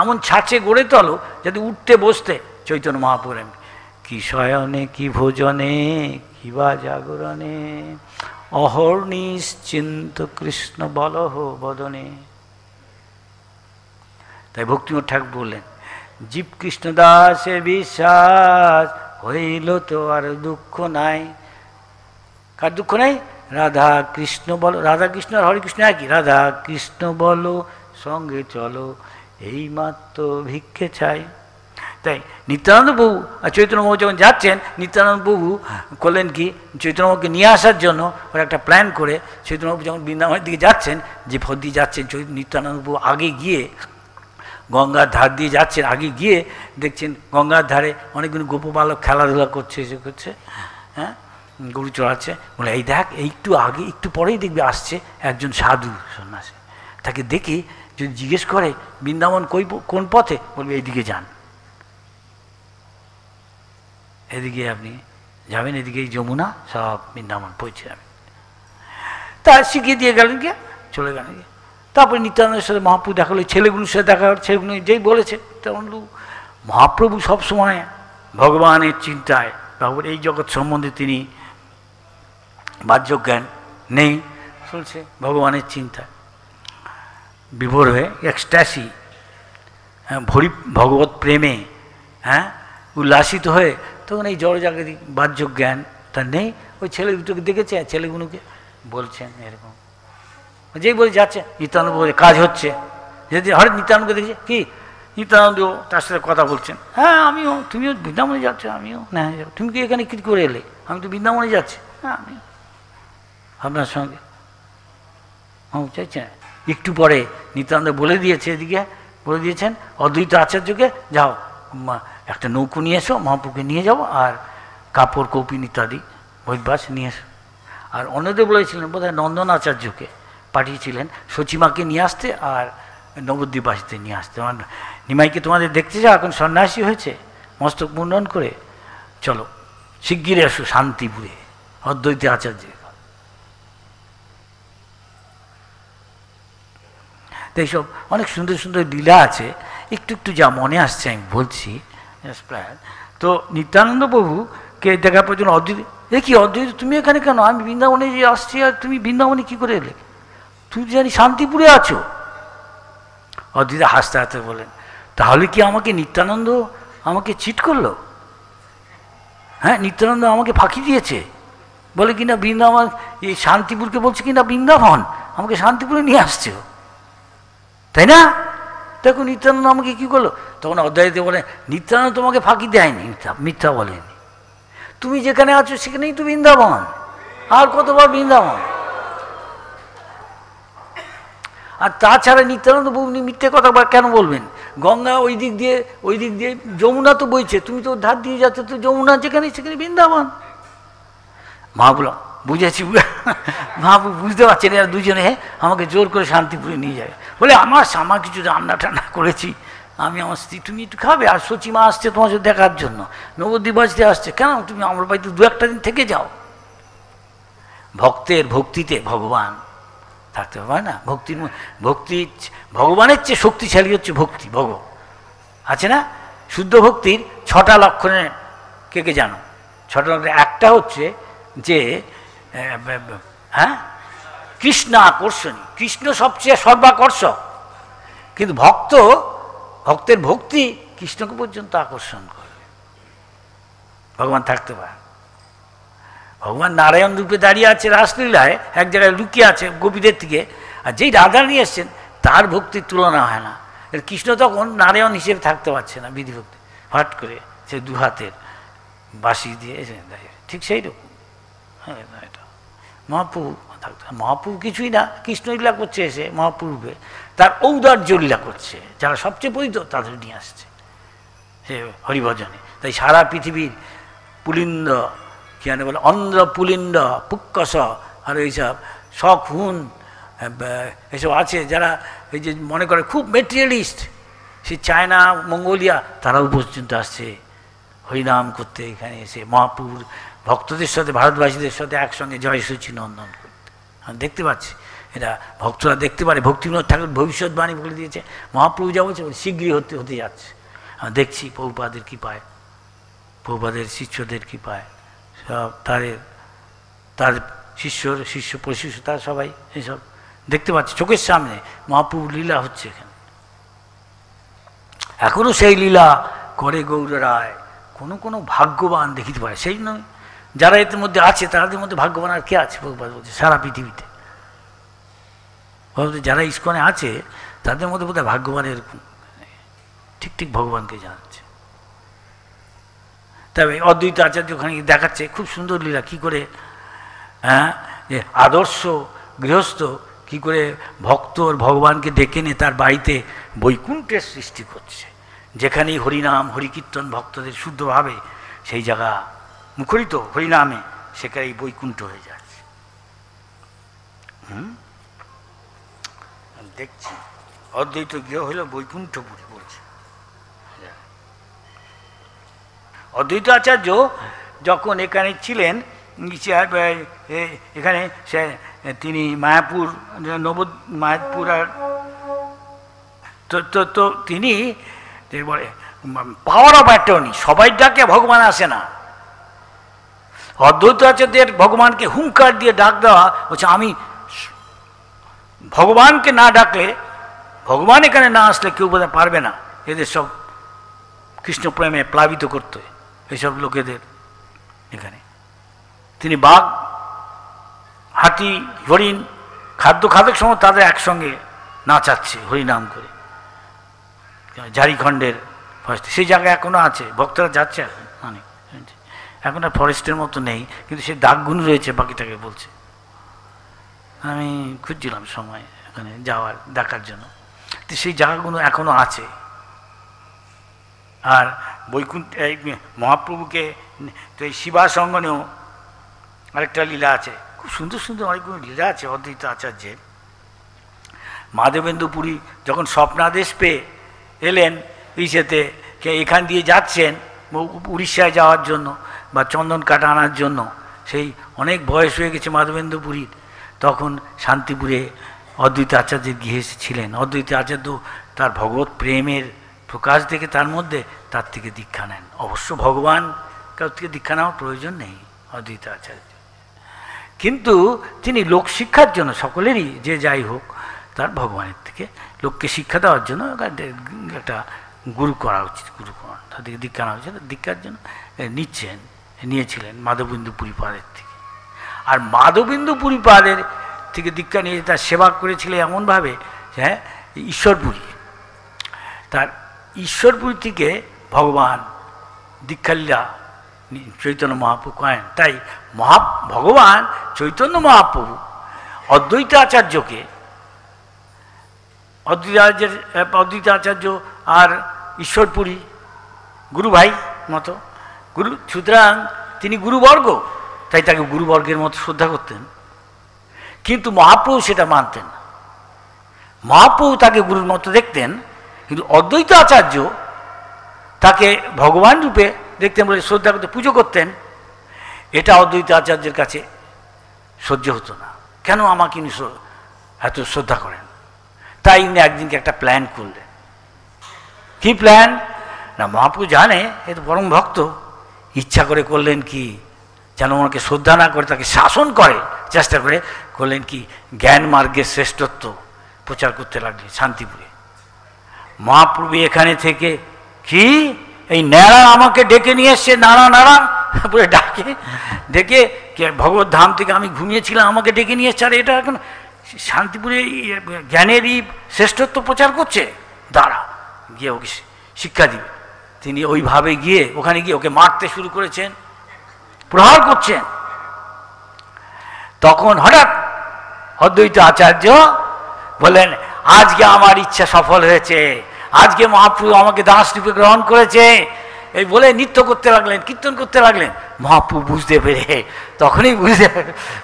এমন ছাঁচে গড়ে তোলো যাতে উঠতে বসতে চৈতন্য মহাপ্রভু কি শয়নে কি ভোজনে কি বা জাগরণে অহর্নিশ্চিন্ত কৃষ্ণ বলহ বদনে। তাই ভক্তিমূর্তি ঠাকুর বললেন, জীব কৃষ্ণদাসে বিশ্বাস হইল তো আর দুঃখ নাই। কার দুঃখ নাই? রাধা কৃষ্ণ বলো, রাধা কৃষ্ণ আর হরে কৃষ্ণ একই, রাধা কৃষ্ণ বলো সঙ্গে চলো এই মাত্র ভিক্ষে চাই। তাই নিত্যানন্দ প্রভু আর চৈতন্য বাবু যখন যাচ্ছেন, নিত্যানন্দ প্রভু করলেন কি, চৈতন্য বাবুকে নিয়ে আসার জন্য ওরা একটা প্ল্যান করে চৈতন্য বাবু যখন বৃন্দাবনের দিকে যাচ্ছেন, যে পথ দিয়ে যাচ্ছেন, নিত্যানন্দ প্রভু আগে গিয়ে গঙ্গার ধার দিয়ে যাচ্ছেন, আগে গিয়ে দেখছেন গঙ্গার ধারে অনেকগুলো গোপবালক খেলাধুলা করছে, এসে করছে, হ্যাঁ গরু চড়াচ্ছে। বলে এই দেখ, একটু আগে একটু পরেই দেখবি আসছে একজন সাধু সন্ন্যাসী, তাকে দেখে যদি জিজ্ঞেস করে বৃন্দাবন কোন পথে, বলবে এইদিকে যান, এদিকে আপনি যাবেন, এদিকে এই যমুনা সব বৃন্দাবন পৌঁছে যাবেন। তা শিখিয়ে দিয়ে গেলেন, গিয়ে চলে গেলেন। তারপরে নিত্যানন্দের সাথে মহাপ্রভু দেখা হলো, ছেলেগুলোর সাথে দেখা হলো, ছেলেগুলো যেই বলেছে তেমন মহাপ্রভু সবসময় ভগবানের চিন্তায়, ভগবান এই জগৎ সম্বন্ধে তিনি বাহ্য জ্ঞান নেই, চলছে ভগবানের চিন্তায় বিভোর হয়ে, এক্সট্যাসি ভগবত প্রেমে, হ্যাঁ উল্লাসিত হয়ে, তখন এই জড়জাগতিক বাহ্য জ্ঞান তার নেই। ওই ছেলে দুটোকে দেখেছে, ছেলেগুলোকে বলছেন এরকম, যেই বলে যাচ্ছে নিত্যানন্দ বলে কাজ হচ্ছে, যদি হঠাৎ নিত্যানন্দকে দেখছে কি, নিত্যানন্দ তার সাথে কথা বলছেন, হ্যাঁ আমিও, তুমিও বৃন্দাবনে যাচ্ছ, আমিও না, তুমি কি এখানে কী করে এলে, আমি তো বৃন্দাবনে যাচ্ছি, হ্যাঁ আমি আপনার সঙ্গে চাইছে। একটু পরে নিত্যানন্দ বলে দিয়েছে, এদিকে বলে দিয়েছেন অদ্বৈত আচার্যকে, যাও একটা নৌকো নিয়ে এসো, মহাপ্রভুকে নিয়ে যাও, আর কাপড় কৌপিন ইত্যাদি বৈবাস নিয়ে এসো। আর অন্যদের বলেছিলেন বোধহয় নন্দন আচার্যকে পাঠিয়েছিলেন সচিমাকে নিয়ে আসতে, আর নবদ্বীপবাসীতে নিয়ে আসতে। আমার নিমাইকে তোমাদের দেখতে যাও, এখন সন্ন্যাসী হয়েছে, মস্তক মুন্ডন করে, চলো শিগগিরে এসো শান্তিপুরে অদ্বৈত আচার্য। তো এইসব অনেক সুন্দর সুন্দর লীলা আছে, একটু একটু যা মনে আসছে আমি বলছি। তো নিত্যানন্দ প্রভুকে দেখার পর জন্য অদ্বৈত, দেখি অদ্বৈত তুমি এখানে কেন, আমি বৃন্দাবনে যে আসছি, আর তুমি বৃন্দাবনে কী করে এলে, তুমি জানি শান্তিপুরে আছো। অদ্বৈত হাসতে হাসতে বলেন, তাহলে কি আমাকে নিত্যানন্দ আমাকে চিট করলো, হ্যাঁ নিত্যানন্দ আমাকে ফাঁকি দিয়েছে, বলে কিনা বৃন্দাবন, এই শান্তিপুরকে বলছে কিনা বৃন্দাবন, আমাকে শান্তিপুরে নিয়ে আসছে, তাই না? দেখো নিত্যানন্দ আমাকে কী করলো। তখন অদ্বৈত বলে, নিত্যানন্দ তোমাকে ফাঁকি দেয়নি, মিথ্যা বলেনি, তুমি যেখানে আছো সেখানেই তো বৃন্দাবন, আর কতবার বৃন্দাবন। আর তাছাড়া নিত্যানন্দ প্রভু মিথ্যে কথা কেন বলবেন, গঙ্গা ওই দিক দিয়ে যমুনা তো বইছে, তুমি তো ধার দিয়ে যাচ্ছ, তো যমুনা যেখানে সেখানে বৃন্দাবন। মা বলো বুঝেছি, মহাপ্রভু বুঝতে পারছেন এরা দুজনে আমাকে জোর করে শান্তিপুরে নিয়ে যায়, বলে আমার কিছু রান্না টান্না করেছি, আমি আমার স্ত্রী, তুমি একটু খাবে, আর সচিমা আসছে তোমার সাথে দেখার জন্য, নবদ্বীপবাসীতে আসছে, কেন তুমি আমার বাড়িতে 2-1 দিন থেকে যাও। ভক্তের ভক্তিতে ভগবান থাকতে পারে না, ভক্তি ভগবানের চেয়ে শক্তিশালী হচ্ছে ভক্তি, আছে না শুদ্ধ ভক্তির 6টা লক্ষণে, কে জানো 6টা লক্ষণে? একটা হচ্ছে যে হ্যাঁ কৃষ্ণ আকর্ষণী, কৃষ্ণ সবচেয়ে সর্বাকর্ষক, কিন্তু ভক্তের ভক্তি কৃষ্ণকে পর্যন্ত আকর্ষণ করে, ভগবান থাকতে পারে। ভগবান নারায়ণ রূপে দাঁড়িয়ে আছে রাসলীলায়, এক জায়গায় লুকিয়ে আছে গোপীদের থেকে, আর যেই রাধা নিয়ে এসছেন তার ভক্তির তুলনা হয় না। কৃষ্ণ তখন নারায়ণ হিসেবে থাকতে পারছে না বিধিভক্তি, হঠাৎ করে সে দু হাতের বাঁশি দিয়ে এসে দাঁড়িয়ে, ঠিক সেই রকম। হ্যাঁ, এটা মহাপ্রভু থাকতে, মহাপ্রভু কিছুই না, কৃষ্ণ লীলা করছে এসে মহাপ্রভুকে, তার ঔদার্য লীলা করছে, যারা সবচেয়ে পরিচিত তাদের নিয়ে আসছে সে হরিভজনে। তাই সারা পৃথিবীর পুলিন্দ কি জানে বলে, অন্ধ্র পুলিন্দ পুক্কস আর এইসব শখ হুন এসব আছে, যারা এই যে মনে করে খুব মেটেরিয়ালিস্ট, সে চায়না মঙ্গোলিয়া, তারাও পর্যন্ত আসছে হরিনাম করতে এখানে এসে মহাপ্রভুর ভক্তদের সাথে, ভারতবাসীদের সাথে একসঙ্গে জয়সূচি নন্দন করতে। আমি দেখতে পাচ্ছি, এটা ভক্তরা দেখতে পারে। ভক্তিবিনোদ ঠাকুর ভবিষ্যৎবাণী বলে দিয়েছে, মহাপ্রভু যা বলছে শীঘ্রই হতে হতে যাচ্ছে। আমি দেখছি প্রভুপাদের কৃপায়, প্রভুপাদের শিষ্যদের কৃপায়, সব তার শিষ্য প্রশিষ্য তারা সবাই এইসব দেখতে পাচ্ছি চোখের সামনে মহাপ্রভুর লীলা হচ্ছে এখানে। এখনও সেই লীলা করে গৌর রায়, কোনো ভাগ্যবান দেখিতে পারে। সেই নয়, যারা এর মধ্যে আছে তাদের মধ্যে ভাগ্যবান আর কে আছে? প্রভুপাদ বলছে সারা পৃথিবীতে যারা ইস্কনে আছে তাদের মধ্যে বোধহয় ভাগ্যবান এরকম ঠিক ভগবানকে জানাচ্ছে। তবে অদ্বৈত আচার্য ওখানে দেখাচ্ছে খুব সুন্দর লীলা, কী করে হ্যাঁ যে আদর্শ গৃহস্থ কী করে ভক্ত ভগবানকে ডেকে নিয়ে তার বাড়িতে বৈকুণ্ঠের সৃষ্টি করছে। যেখানেই হরিনাম হরিকীর্তন ভক্তদের শুদ্ধভাবে সেই জায়গা মুখরিত হরিনামে, সেখানেই বৈকুণ্ঠ হয়ে যাচ্ছে। দেখছি অদ্বৈত গৃহ হইল বৈকুণ্ঠপুরী বলছে। অদ্বৈত আচার্য যখন এখানে ছিলেন, এখানে সে তিনি মায়াপুর মায়াপুর আর তো তিনি বলে পাওয়ার অফ অ্যাটর্নি, সবাই ডাকে ভগবান আসে না। অদ্বৈত আচার্যের ভগবানকে হুঙ্কার দিয়ে ডাক দেওয়া হচ্ছে, আমি ভগবানকে না ডাকলে, ভগবান এখানে না আসলে কেউ বোধহয় পারবে না এদের সব কৃষ্ণ প্রেমে প্লাবিত করতে, এইসব লোকেদের। এখানে তিনি বাঘ, হাতি, হরিণ খাদ্য খাদ্যের সময় তাদের একসঙ্গে নাচাচ্ছে হরিনাম করে। ঝাড়িখণ্ডের ফরেস্ট সেই জায়গায় এখনও আছে, ভক্তরা যাচ্ছে এখন অনেক, এখন আর ফরেস্টের মতো নেই, কিন্তু সেই দাগগুলো রয়েছে, বাকিটাকে বলছে। আমি খুঁজছিলাম সময় এখানে যাওয়ার দেখার জন্য, তো সেই জায়গাগুলো এখনও আছে। আর বৈকুণ্ঠ এই মহাপ্রভুকে তো এই শিবাসঙ্গনেও আরেকটা লীলা আছে, খুব সুন্দর সুন্দর অনেকগুলো লীলা আছে অদ্বৈত আচার্যের। মাধবেন্দু পুরী যখন স্বপ্নাদেশ পেয়ে এলেন ইসেতে, এখান দিয়ে যাচ্ছেন উড়িষ্যায় যাওয়ার জন্য বা চন্দন কাটা আনার জন্য, সেই অনেক বয়স হয়ে গেছে মাধবেন্দু পুরীর, তখন শান্তিপুরে অদ্বৈত আচার্যের গৃহে ছিলেন। অদ্বৈত আচার্য তার ভগবত প্রেমের প্রকাশ দেখে তার মধ্যে তার থেকে দীক্ষা নেন। অবশ্য ভগবান কারোর থেকে দীক্ষা নেওয়ার প্রয়োজন নেই অদ্বৈত আচার্য, কিন্তু তিনি লোক শিক্ষার জন্য, সকলেরই যে যাই হোক তার ভগবানের থেকে লোককে শিক্ষা দেওয়ার জন্য একটা গুরু করা উচিত, গুরু করা, তাদেরকে দীক্ষা নেওয়া উচিত, দীক্ষার জন্য নিয়েছিলেন মাধবেন্দু পুরীপাদের থেকে। আর মাধবেন্দু পুরীপাদের থেকে দীক্ষা নিয়ে তার সেবা করেছিলেন এমনভাবে, হ্যাঁ ঈশ্বরপুরী, তার ঈশ্বরপুরী থেকে ভগবান দীক্ষালীলা চৈতন্য মহাপ্রভু করেন। তাই ভগবান চৈতন্য মহাপ্রভু অদ্বৈত আচার্যকে, অদ্বৈত আচার্য আর ঈশ্বরপুরী গুরু ভাই মতো গুরু, সুতরাং তিনি গুরুবর্গ, তাই তাকে গুরুবর্গের মতো শ্রদ্ধা করতেন। কিন্তু মহাপ্রভু সেটা মানতেন না, মহাপ্রভু তাকে গুরুর মতো দেখতেন, কিন্তু অদ্বৈত আচার্য তাকে ভগবান রূপে দেখতেন বলে শ্রদ্ধা করতে, পুজো করতেন। এটা অদ্বৈত আচার্যের কাছে সহ্য হতো না, কেন আমাকে ইনি এত শ্রদ্ধা করেন। তাই ইনি একদিনকে একটা প্ল্যান করলেন। কি প্ল্যান না, মহাপ্রভু জানে এ তো পরম ভক্ত, ইচ্ছা করে করলেন কি, যেন ওনাকে শ্রদ্ধা না করে তাকে শাসন করে চেষ্টা করে করলেন কি, জ্ঞান মার্গের শ্রেষ্ঠত্ব প্রচার করতে লাগলেন শান্তিপুরে। মহাপ্রভু এখানে থেকে কি এই ন্যাড়া আমাকে ডেকে নিয়ে এসছে, নাড়া নাড়া বলে ডেকে যে ভগবত ধাম থেকে আমি ঘুমিয়েছিলাম, আমাকে ডেকে নিয়ে এসছে, আর এটা এখন শান্তিপুরে জ্ঞানেরই শ্রেষ্ঠত্ব প্রচার করছে, দাঁড়া গিয়ে ওকে শিক্ষা দিবে। তিনি ওইভাবে গিয়ে ওখানে গিয়ে ওকে মারতে শুরু করেছেন, প্রহার করছেন। তখন হঠাৎ অদ্বৈত আচার্য বললেন, আজকে আমার ইচ্ছা সফল হয়েছে, আজকে মহাপ্রভু আমাকে দাস রূপে গ্রহণ করেছে, এই বলে নৃত্য করতে লাগলেন, কীর্তন করতে লাগলেন। মহাপ্রভু বুঝতে পেরে তখনই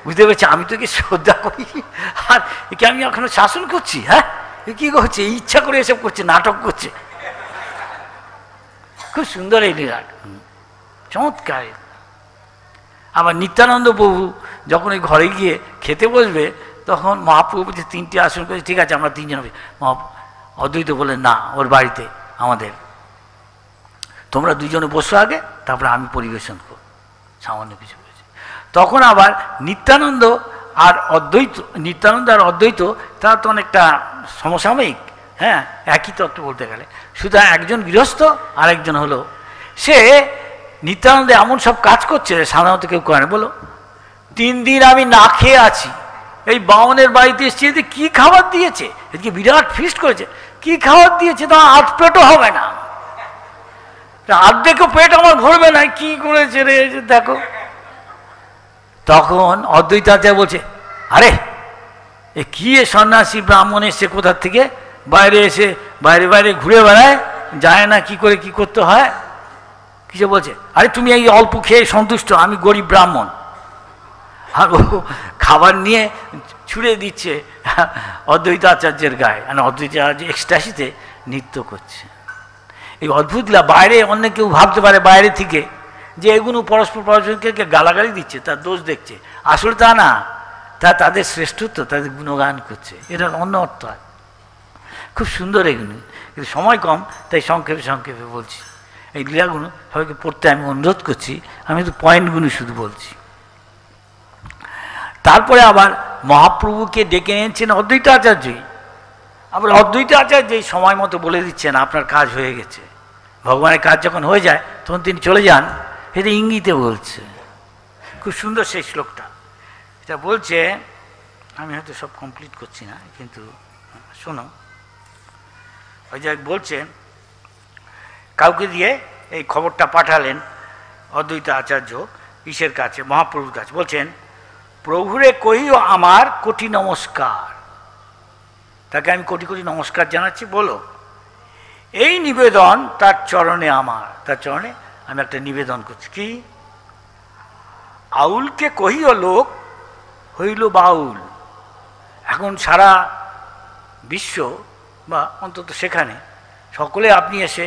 বুঝতে পেরেছে আমি তো একে শ্রদ্ধা করি, আর একে আমি এখনো শাসন করছি। হ্যাঁ, এ কী করছে, ইচ্ছা করে এসব করছে, নাটক করছে। খুব সুন্দর এই লীলা, চমৎকার। আবার নিত্যানন্দ প্রভু যখন ওই ঘরে গিয়ে খেতে বসবে, তখন মহাপ্রভু যে 3টে আসন করেছে, ঠিক আছে আমরা 3 জন হবে। অদ্বৈত বললেন, না, ওর বাড়িতে আমাদের, তোমরা 2 জনে বসো আগে, তারপরে আমি পরিবেশন করব, সামান্য কিছু হয়েছে। তখন আবার নিত্যানন্দ আর অদ্বৈত তারা তো অনেকটা সমসাময়িক, হ্যাঁ, একই তত্ত্ব বলতে গেলে। সুতরাং একজন গৃহস্থ আর একজন হলো, সে নিত্যানন্দে এমন সব কাজ করছে সাধারণত কেউ করে না। বলো, 3 দিন আমি না খেয়ে আছি, এই বামনের বাড়িতে এসেছি, এতে কী খাবার দিয়েছে, এদিকে বিরাট ফিস্ট করেছে, কী খাবার দিয়েছে, তা 8 পেটও হবে না, অর্ধেকও পেট আমার ভরবে না, কি করেছে রে, দেখো। তখন অদ্বৈতাচার্য বলছে, আরে এ কি সন্ন্যাসী ব্রাহ্মণ এসছে কোথার থেকে, বাইরে এসে বাইরে ঘুরে বেড়ায়, যায় না কি করে কি করতে হয়, কিছু বলছে, আরে তুমি এই অল্প খেয়ে সন্তুষ্ট, আমি গরিব ব্রাহ্মণ। আর ও খাবার নিয়ে ছুঁড়ে দিচ্ছে অদ্বৈত আচার্যের গায়ে, মানে অদ্বৈত আচার্য এক্সট্যাসিতে নৃত্য করছে। এই অদ্ভুত বাইরে অন্য কেউ ভাবতে পারে বাইরে থেকে যে এগুলো পরস্পরকে গালাগালি দিচ্ছে, তার দোষ দেখছে, আসলে তা না, তাদের শ্রেষ্ঠত্ব, তাদের গুণগান করছে, এটার অন্য অর্থ হয়। খুব সুন্দর এগুলো, কিন্তু সময় কম, তাই সংক্ষেপে বলছি। এই লীলাগুলো সবাইকে পড়তে আমি অনুরোধ করছি, আমি তো পয়েন্টগুলো শুধু বলছি। তারপরে আবার মহাপ্রভুকে ডেকে এনেছেন অদ্বৈত আচার্যই। আবার অদ্বৈত আচার্যই সময় মতো বলে দিচ্ছেন, আপনার কাজ হয়ে গেছে। ভগবানের কাজ যখন হয়ে যায় তখন তিনি চলে যান, এটা ইঙ্গিতে বলছে। খুব সুন্দর সেই শ্লোকটা, এটা বলছে, আমি হয়তো সব কমপ্লিট করছি না, কিন্তু শোনো। ওই যে বলছেন, কাউকে দিয়ে এই খবরটা পাঠালেন অদ্বৈত আচার্য ঈশের কাছে, মহাপ্রভুর কাছে, বলছেন, প্রভুরে কহিও আমার কোটি নমস্কার। তাকে আমি কোটি কোটি নমস্কার জানাচ্ছি। বলো, এই নিবেদন তার চরণে আমার, তার চরণে আমি একটা নিবেদন করছি। কি? আউলকে কহিও লোক হইল বাউল। এখন সারা বিশ্ব বা অন্তত সেখানে সকলে আপনি এসে,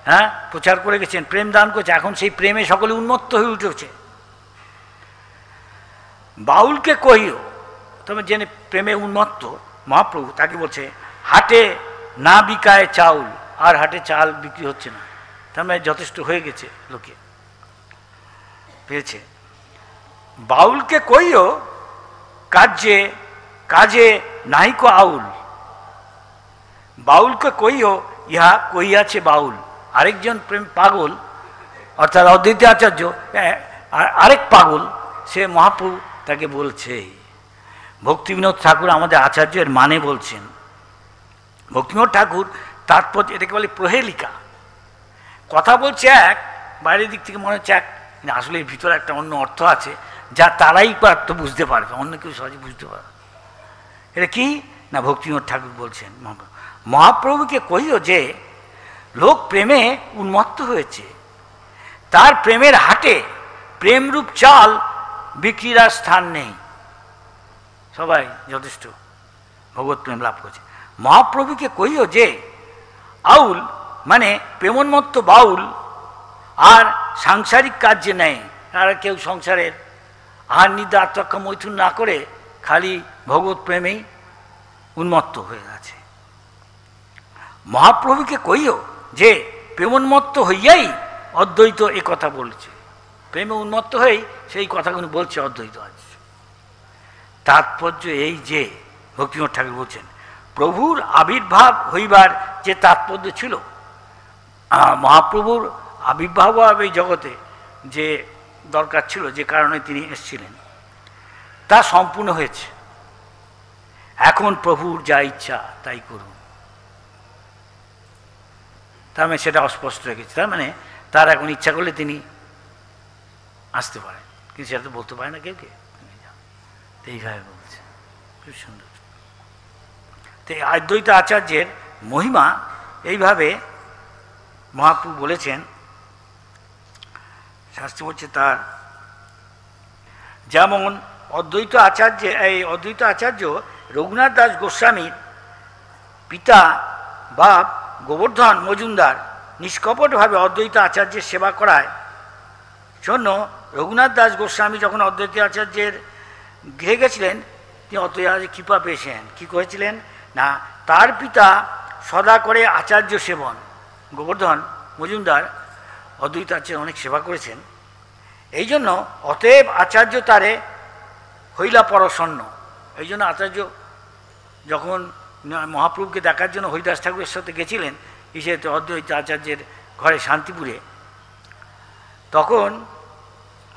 হ্যাঁ, প্রচার করে গেছেন, প্রেম দান করছে, এখন সেই প্রেমে সকলে উন্মত্ত হয়ে উঠেছে। বাউলকে কহিও, তবে জেনে প্রেমে উন্মত্ত মহাপ্রভু তাকে বলছে, হাটে না বিকায় চাউল, আর হাটে চাল বিক্রি হচ্ছে না, তার মানে যথেষ্ট হয়ে গেছে, লোকে পেয়েছে। বাউলকে কহিও কাজে নাহিকো আউল। বাউলকে কহিও ইহা কহিয়াছে বাউল। আরেকজন প্রেম পাগল, অর্থাৎ অদ্বৈত আচার্য আরেক পাগল, সে মহাপ্রভু তাকে বলছে। ভক্তিবিনোদ ঠাকুর আমাদের আচার্যের মানে বলছেন। ভক্তিবিনোদ ঠাকুর তাৎপর্য, এটাকে বলে প্রহেলিকা। কথা বলছে এক, বাইরের দিক থেকে মনে হচ্ছে এক, আসলে এর ভিতরে একটা অন্য অর্থ আছে, যা তারাই পারত বুঝতে পারবে, অন্য কেউ সহজে বুঝতে পারবে। এটা কি না, ভক্তিবিনোদ ঠাকুর বলছেন, মহাপ্রভুকে কহিও যে লোক প্রেমে উন্মত্ত হয়েছে, তার প্রেমের হাটে প্রেমরূপ চাল বিক্রির আর স্থান নেই, সবাই যথেষ্ট ভগবত প্রেম লাভ করছে। মহাপ্রভুকে কহিও যে আউল মানে প্রেমোন্মত্ত বাউল আর সাংসারিক কার্যে নেই, আর কেউ সংসারের আহার নিদ্রা আত্মরক্ষা মৈথুন না করে খালি ভগবত প্রেমেই উন্মত্ত হয়ে গেছে। মহাপ্রভুকে কহিও যে প্রেমোন্মত্ত হইয়াই অদ্বৈত এ কথা বলছে, প্রেমে উন্মত্ত হয়েই সেই কথাগুলো বলছে অদ্বৈত। আজ তাৎপর্য এই যে ভক্তিবিনোদ ঠাকুর বলছেন, প্রভুর আবির্ভাব হইবার যে তাৎপর্য ছিল, মহাপ্রভুর আবির্ভাব এই জগতে যে দরকার ছিল, যে কারণে তিনি এসেছিলেন, তা সম্পূর্ণ হয়েছে। এখন প্রভুর যা ইচ্ছা তাই করুন। তার মানে সেটা অস্পষ্ট রেখেছে, তার মানে তার এখন ইচ্ছা করলে তিনি আসতে পারেন, কিন্তু সেটা তো বলতে পারে না কেউ কে। এইভাবে বলছে, খুব সুন্দর। তো অদ্বৈত আচার্যের মহিমা এইভাবে মহাপ্রভু বলেছেন। শাস্ত্র বলছে তার যেমন অদ্বৈত আচার্য রঘুনাথ দাস গোস্বামীর পিতা বাপ গোবর্ধন মজুমদার নিষ্কপটভাবে অদ্বৈত আচার্যের সেবা করায় জন্য রঘুনাথ দাস গোস্বামী যখন অদ্বৈত আচার্যের গৃহে গেছিলেন, তিনি অদ্বৈত কৃপা পেয়েছেন। কী করেছিলেন না, তার পিতা সদা করে আচার্য সেবন, গোবর্ধন মজুমদার অদ্বৈত আচার্য অনেক সেবা করেছেন, এই জন্য অতএব আচার্য তারে হইলা পরসন্ন। এই জন্য আচার্য যখন মহাপ্রভুকে দেখার জন্য হরিদাস ঠাকুরের সাথে গেছিলেন ইসেতে অদ্বৈত আচার্যের ঘরে শান্তিপুরে, তখন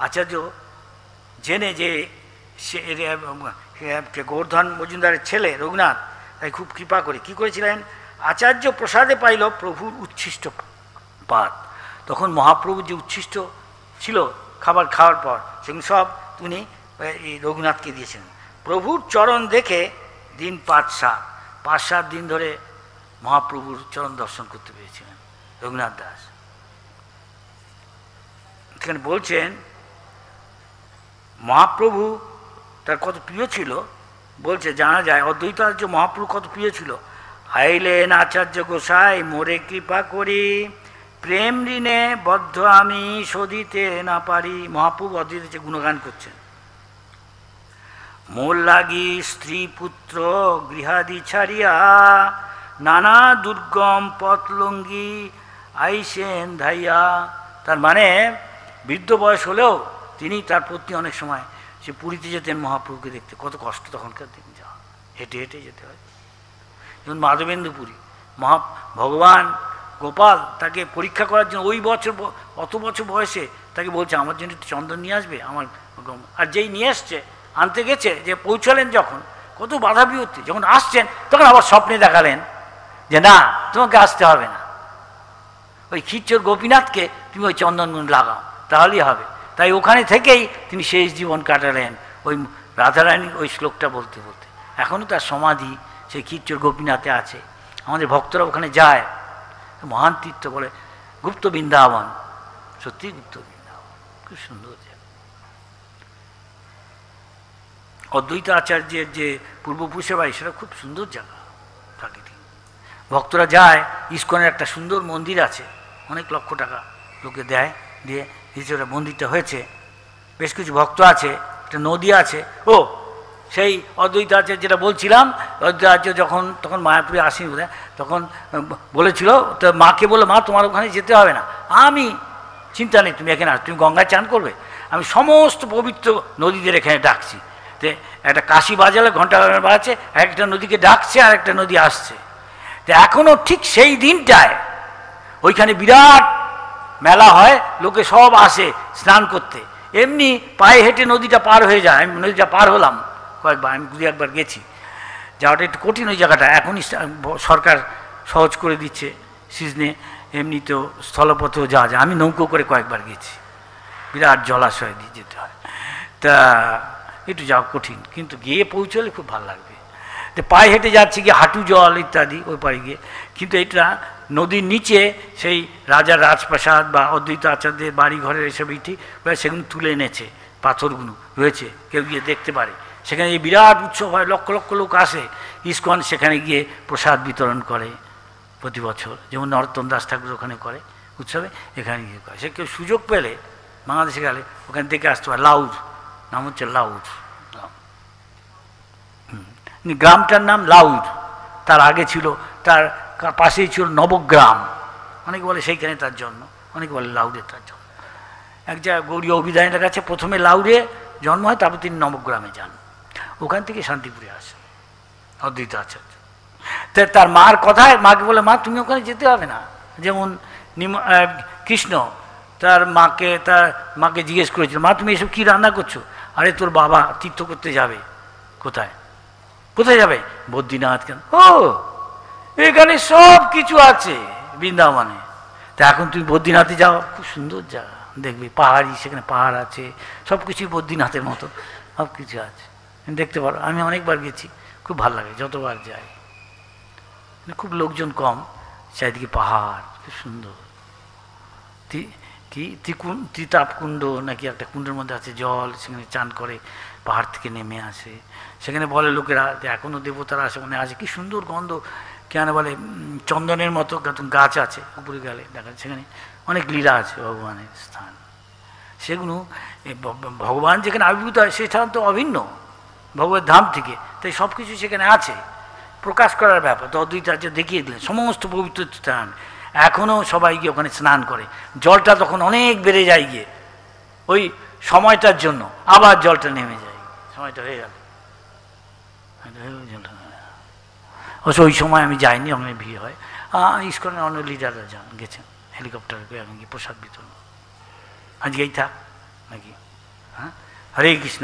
আচার্য জেনে যে সে গোবর্ধন মজুমদারের ছেলে রঘুনাথ, তাই খুব কৃপা করে কী করেছিলেন, আচার্য প্রসাদে পাইল প্রভুর উচ্ছিষ্ট পাত। তখন মহাপ্রভুর যে উচ্ছিষ্ট ছিল খাবার খাওয়ার পর, সেগুলো সব উনি এই রঘুনাথকে দিয়েছেন। প্রভুর চরণ দেখে দিন 5-7 দিন ধরে মহাপ্রভুর চরণ দর্শন করতে পেরেছিলেন রঘুনাথ দাস। এখানে বলছেন মহাপ্রভু তার কত প্রিয় ছিল, বলছে জানা যায় অদ্বৈত আচার্য মহাপ্রভু কত প্রিয় ছিল। আইলেন আচার্য গোসাই মোরে কৃপা করি, প্রেম ঋণে বদ্ধ আমি শোধিতে না পারি। মহাপ্রভু অদ্বৈত গুণগান করছেন। মোর লাগি স্ত্রী পুত্র গৃহাদি ছাড়িয়া নানা দুর্গম পথলঙ্গি আইসেন ধাইয়া। তার মানে বৃদ্ধ বয়স হলেও তিনি তার পত্নী অনেক সময় সে পুরীতে যেতেন মহাপ্রভুকে দেখতে। কত কষ্ট তখনকার দিন, যাওয়া হেঁটে হেঁটে যেতে হয়। যেমন মাধবেন্দু পুরী ভগবান গোপাল তাকে পরীক্ষা করার জন্য ওই বছর অত বছর বয়সে তাকে বলছে আমার জন্য একটু চন্দন নিয়ে আসবে আমার। আর যেই নিয়ে এসছে আনতে গেছে, যে পৌঁছালেন যখন কত বাধা বিপত্তি, যখন আসছেন তখন আবার স্বপ্নে দেখালেন যে না তোমাকে আসতে হবে না, ওই খিচ্চর গোপীনাথকে তুমি ওই চন্দনগুণ লাগাও তাহলেই হবে। তাই ওখানে থেকেই তিনি শেষ জীবন কাটালেন ওই রাধারানীর ওই শ্লোকটা বলতে বলতে। এখনও তার সমাধি সেই খিচ্চর গোপীনাথে আছে। আমাদের ভক্তরা ওখানে যায়, মহান তীর্থ বলে গুপ্ত বৃন্দাবন, সত্যি গুপ্ত বৃন্দাবন, খুব সুন্দর জায়গা। অদ্বৈত আচার্যের যে পূর্বপুরুষের বাড়ি সেটা খুব সুন্দর জায়গা, প্রাকৃতিক। ভক্তরা যায়, ইস্কনের একটা সুন্দর মন্দির আছে, অনেক লক্ষ টাকা লোকে দেয়, দিয়ে হিসেবে মন্দিরটা হয়েছে। বেশ কিছু ভক্ত আছে, একটা নদী আছে। ও সেই অদ্বৈত আচার্য যেটা বলছিলাম, অদ্বৈত আচার্য তখন মায়াপুরে আসেনি বোধ হয়, তখন বলেছিল তো মাকে বলে মা তোমার ওখানে যেতে হবে না, আমি চিন্তা নেই, তুমি এখানে আস, তুমি গঙ্গায় চান করবে, আমি সমস্ত পবিত্র নদীদের এখানে ডাকছি। তো একটা কাশি বাজালে ঘন্টা বাজাচ্ছে, একটা নদীকে ডাকছে আর একটা নদী আসছে। তো এখনও ঠিক সেই দিনটায় ওইখানে বিরাট মেলা হয়, লোকে সব আসে স্নান করতে, এমনি পায়ে হেঁটে নদীটা পার হয়ে যায়। আমি নদীটা পার হলাম কয়েকবার, আমি 2-1 গেছি, যাওয়াটা একটু কঠিন ওই জায়গাটা, এখনই সরকার সহজ করে দিচ্ছে সিজনে, এমনিতেও স্থলপথেও যাওয়া যায়। আমি নৌকো করে কয়েকবার গেছি, বিরাট জলাশয় দিয়ে যেতে হয়, তা একটু যাওয়া কঠিন, কিন্তু গিয়ে পৌঁছলে খুব ভালো লাগবে। তো পায়ে হেঁটে যাচ্ছে গিয়ে হাঁটু জল ইত্যাদি ওই পাড়ে গিয়ে, কিন্তু এটা নদীর নিচে সেই রাজার রাজপ্রাসাদ বা অদ্বৈত আচার্যদের বাড়ি ঘরের এসব ইটি সেগুলো তুলে এনেছে, পাথরগুলো রয়েছে, কেউ গিয়ে দেখতে পারে। সেখানে এই বিরাট উৎসব হয়, লক্ষ লক্ষ লোক আসে, ইস্কন সেখানে গিয়ে প্রসাদ বিতরণ করে প্রতি বছর, যেমন নরোত্তম দাস ঠাকুর ওখানে করে উৎসবে, এখানে গিয়ে করে। সে কেউ সুযোগ পেলে বাংলাদেশে গেলে ওখানে দেখে আসতে পারে। লাউর নাম হচ্ছে লাউর, গ্রামটার নাম লাউর। তার আগে ছিল, তার পাশেই ছিল নবগ্রাম, অনেকে বলে সেইখানে তার জন্ম, অনেকে বলে লাউরে তার জন্ম। এক জায়গায় গৌরী অভিধানের কাছে প্রথমে লাউরে জন্ম হয়, তারপর তিনি নবগ্রামে যান, ওখান থেকে শান্তিপুরে আসেন অদ্বৈত আচার্য। তার মার কথায় মাকে বলে মা তুমি ওখানে যেতে হবে না। যেমন কৃষ্ণ তার মাকে জিজ্ঞেস করেছিল মা তুমি এসব কী রান্না করছো, আরে তোর বাবা তীর্থ করতে যাবে, কোথায় কোথায় যাবে? বদ্রীনাথ। কেন? ও এখানে সব কিছু আছে বৃন্দাবনে। তা এখন তুমি বদ্রীনাথে যাও, খুব সুন্দর জায়গা, দেখবি পাহাড়ি, সেখানে পাহাড় আছে, সব কিছুই বদ্রীনাথের মতো সব কিছু আছে, দেখতে পারো। আমি অনেকবার গেছি, খুব ভালো লাগে যতবার যাই। খুব লোকজন কম, চারিদিকে পাহাড়, খুব সুন্দর। তিতাপ কুণ্ড নাকি একটা কুণ্ডের মধ্যে আছে জল, সেখানে চান করে, পাহাড় থেকে নেমে আসে। সেখানে বলে লোকেরা যে এখনও দেবতারা আসে, মানে আছে, কি সুন্দর গন্ধ। কেন বলে চন্দনের মতো গাছ আছে, উপরে গেলে দেখা, সেখানে অনেক লীলা আছে ভগবানের স্থান। সেগুলো ভগবান যেখানে আবির্ভূত হয় সে স্থান তো অভিন্ন ভগবত ধাম থেকে, তাই সব কিছু সেখানে আছে, প্রকাশ করার ব্যাপার। তো অদ্বৈতাচার্য দেখিয়ে দিলেন সমস্ত পবিত্র স্থান। এখনও সবাই গিয়ে ওখানে স্নান করে, জলটা তখন অনেক বেড়ে যায় গিয়ে, ওই সময়টার জন্য আবার জলটা নেমে যায়, সময়টা হয়ে গেল জলটা। অবশ্য ওই সময় আমি যাইনি, অনেক ভিড় হয়। ইস্কনের অন্য লিডাররা গেছেন হেলিকপ্টারে করে, আমি গিয়ে প্রসাদ বিতরণ। আজকেই থাক নাকি? হ্যাঁ, হরে কৃষ্ণ।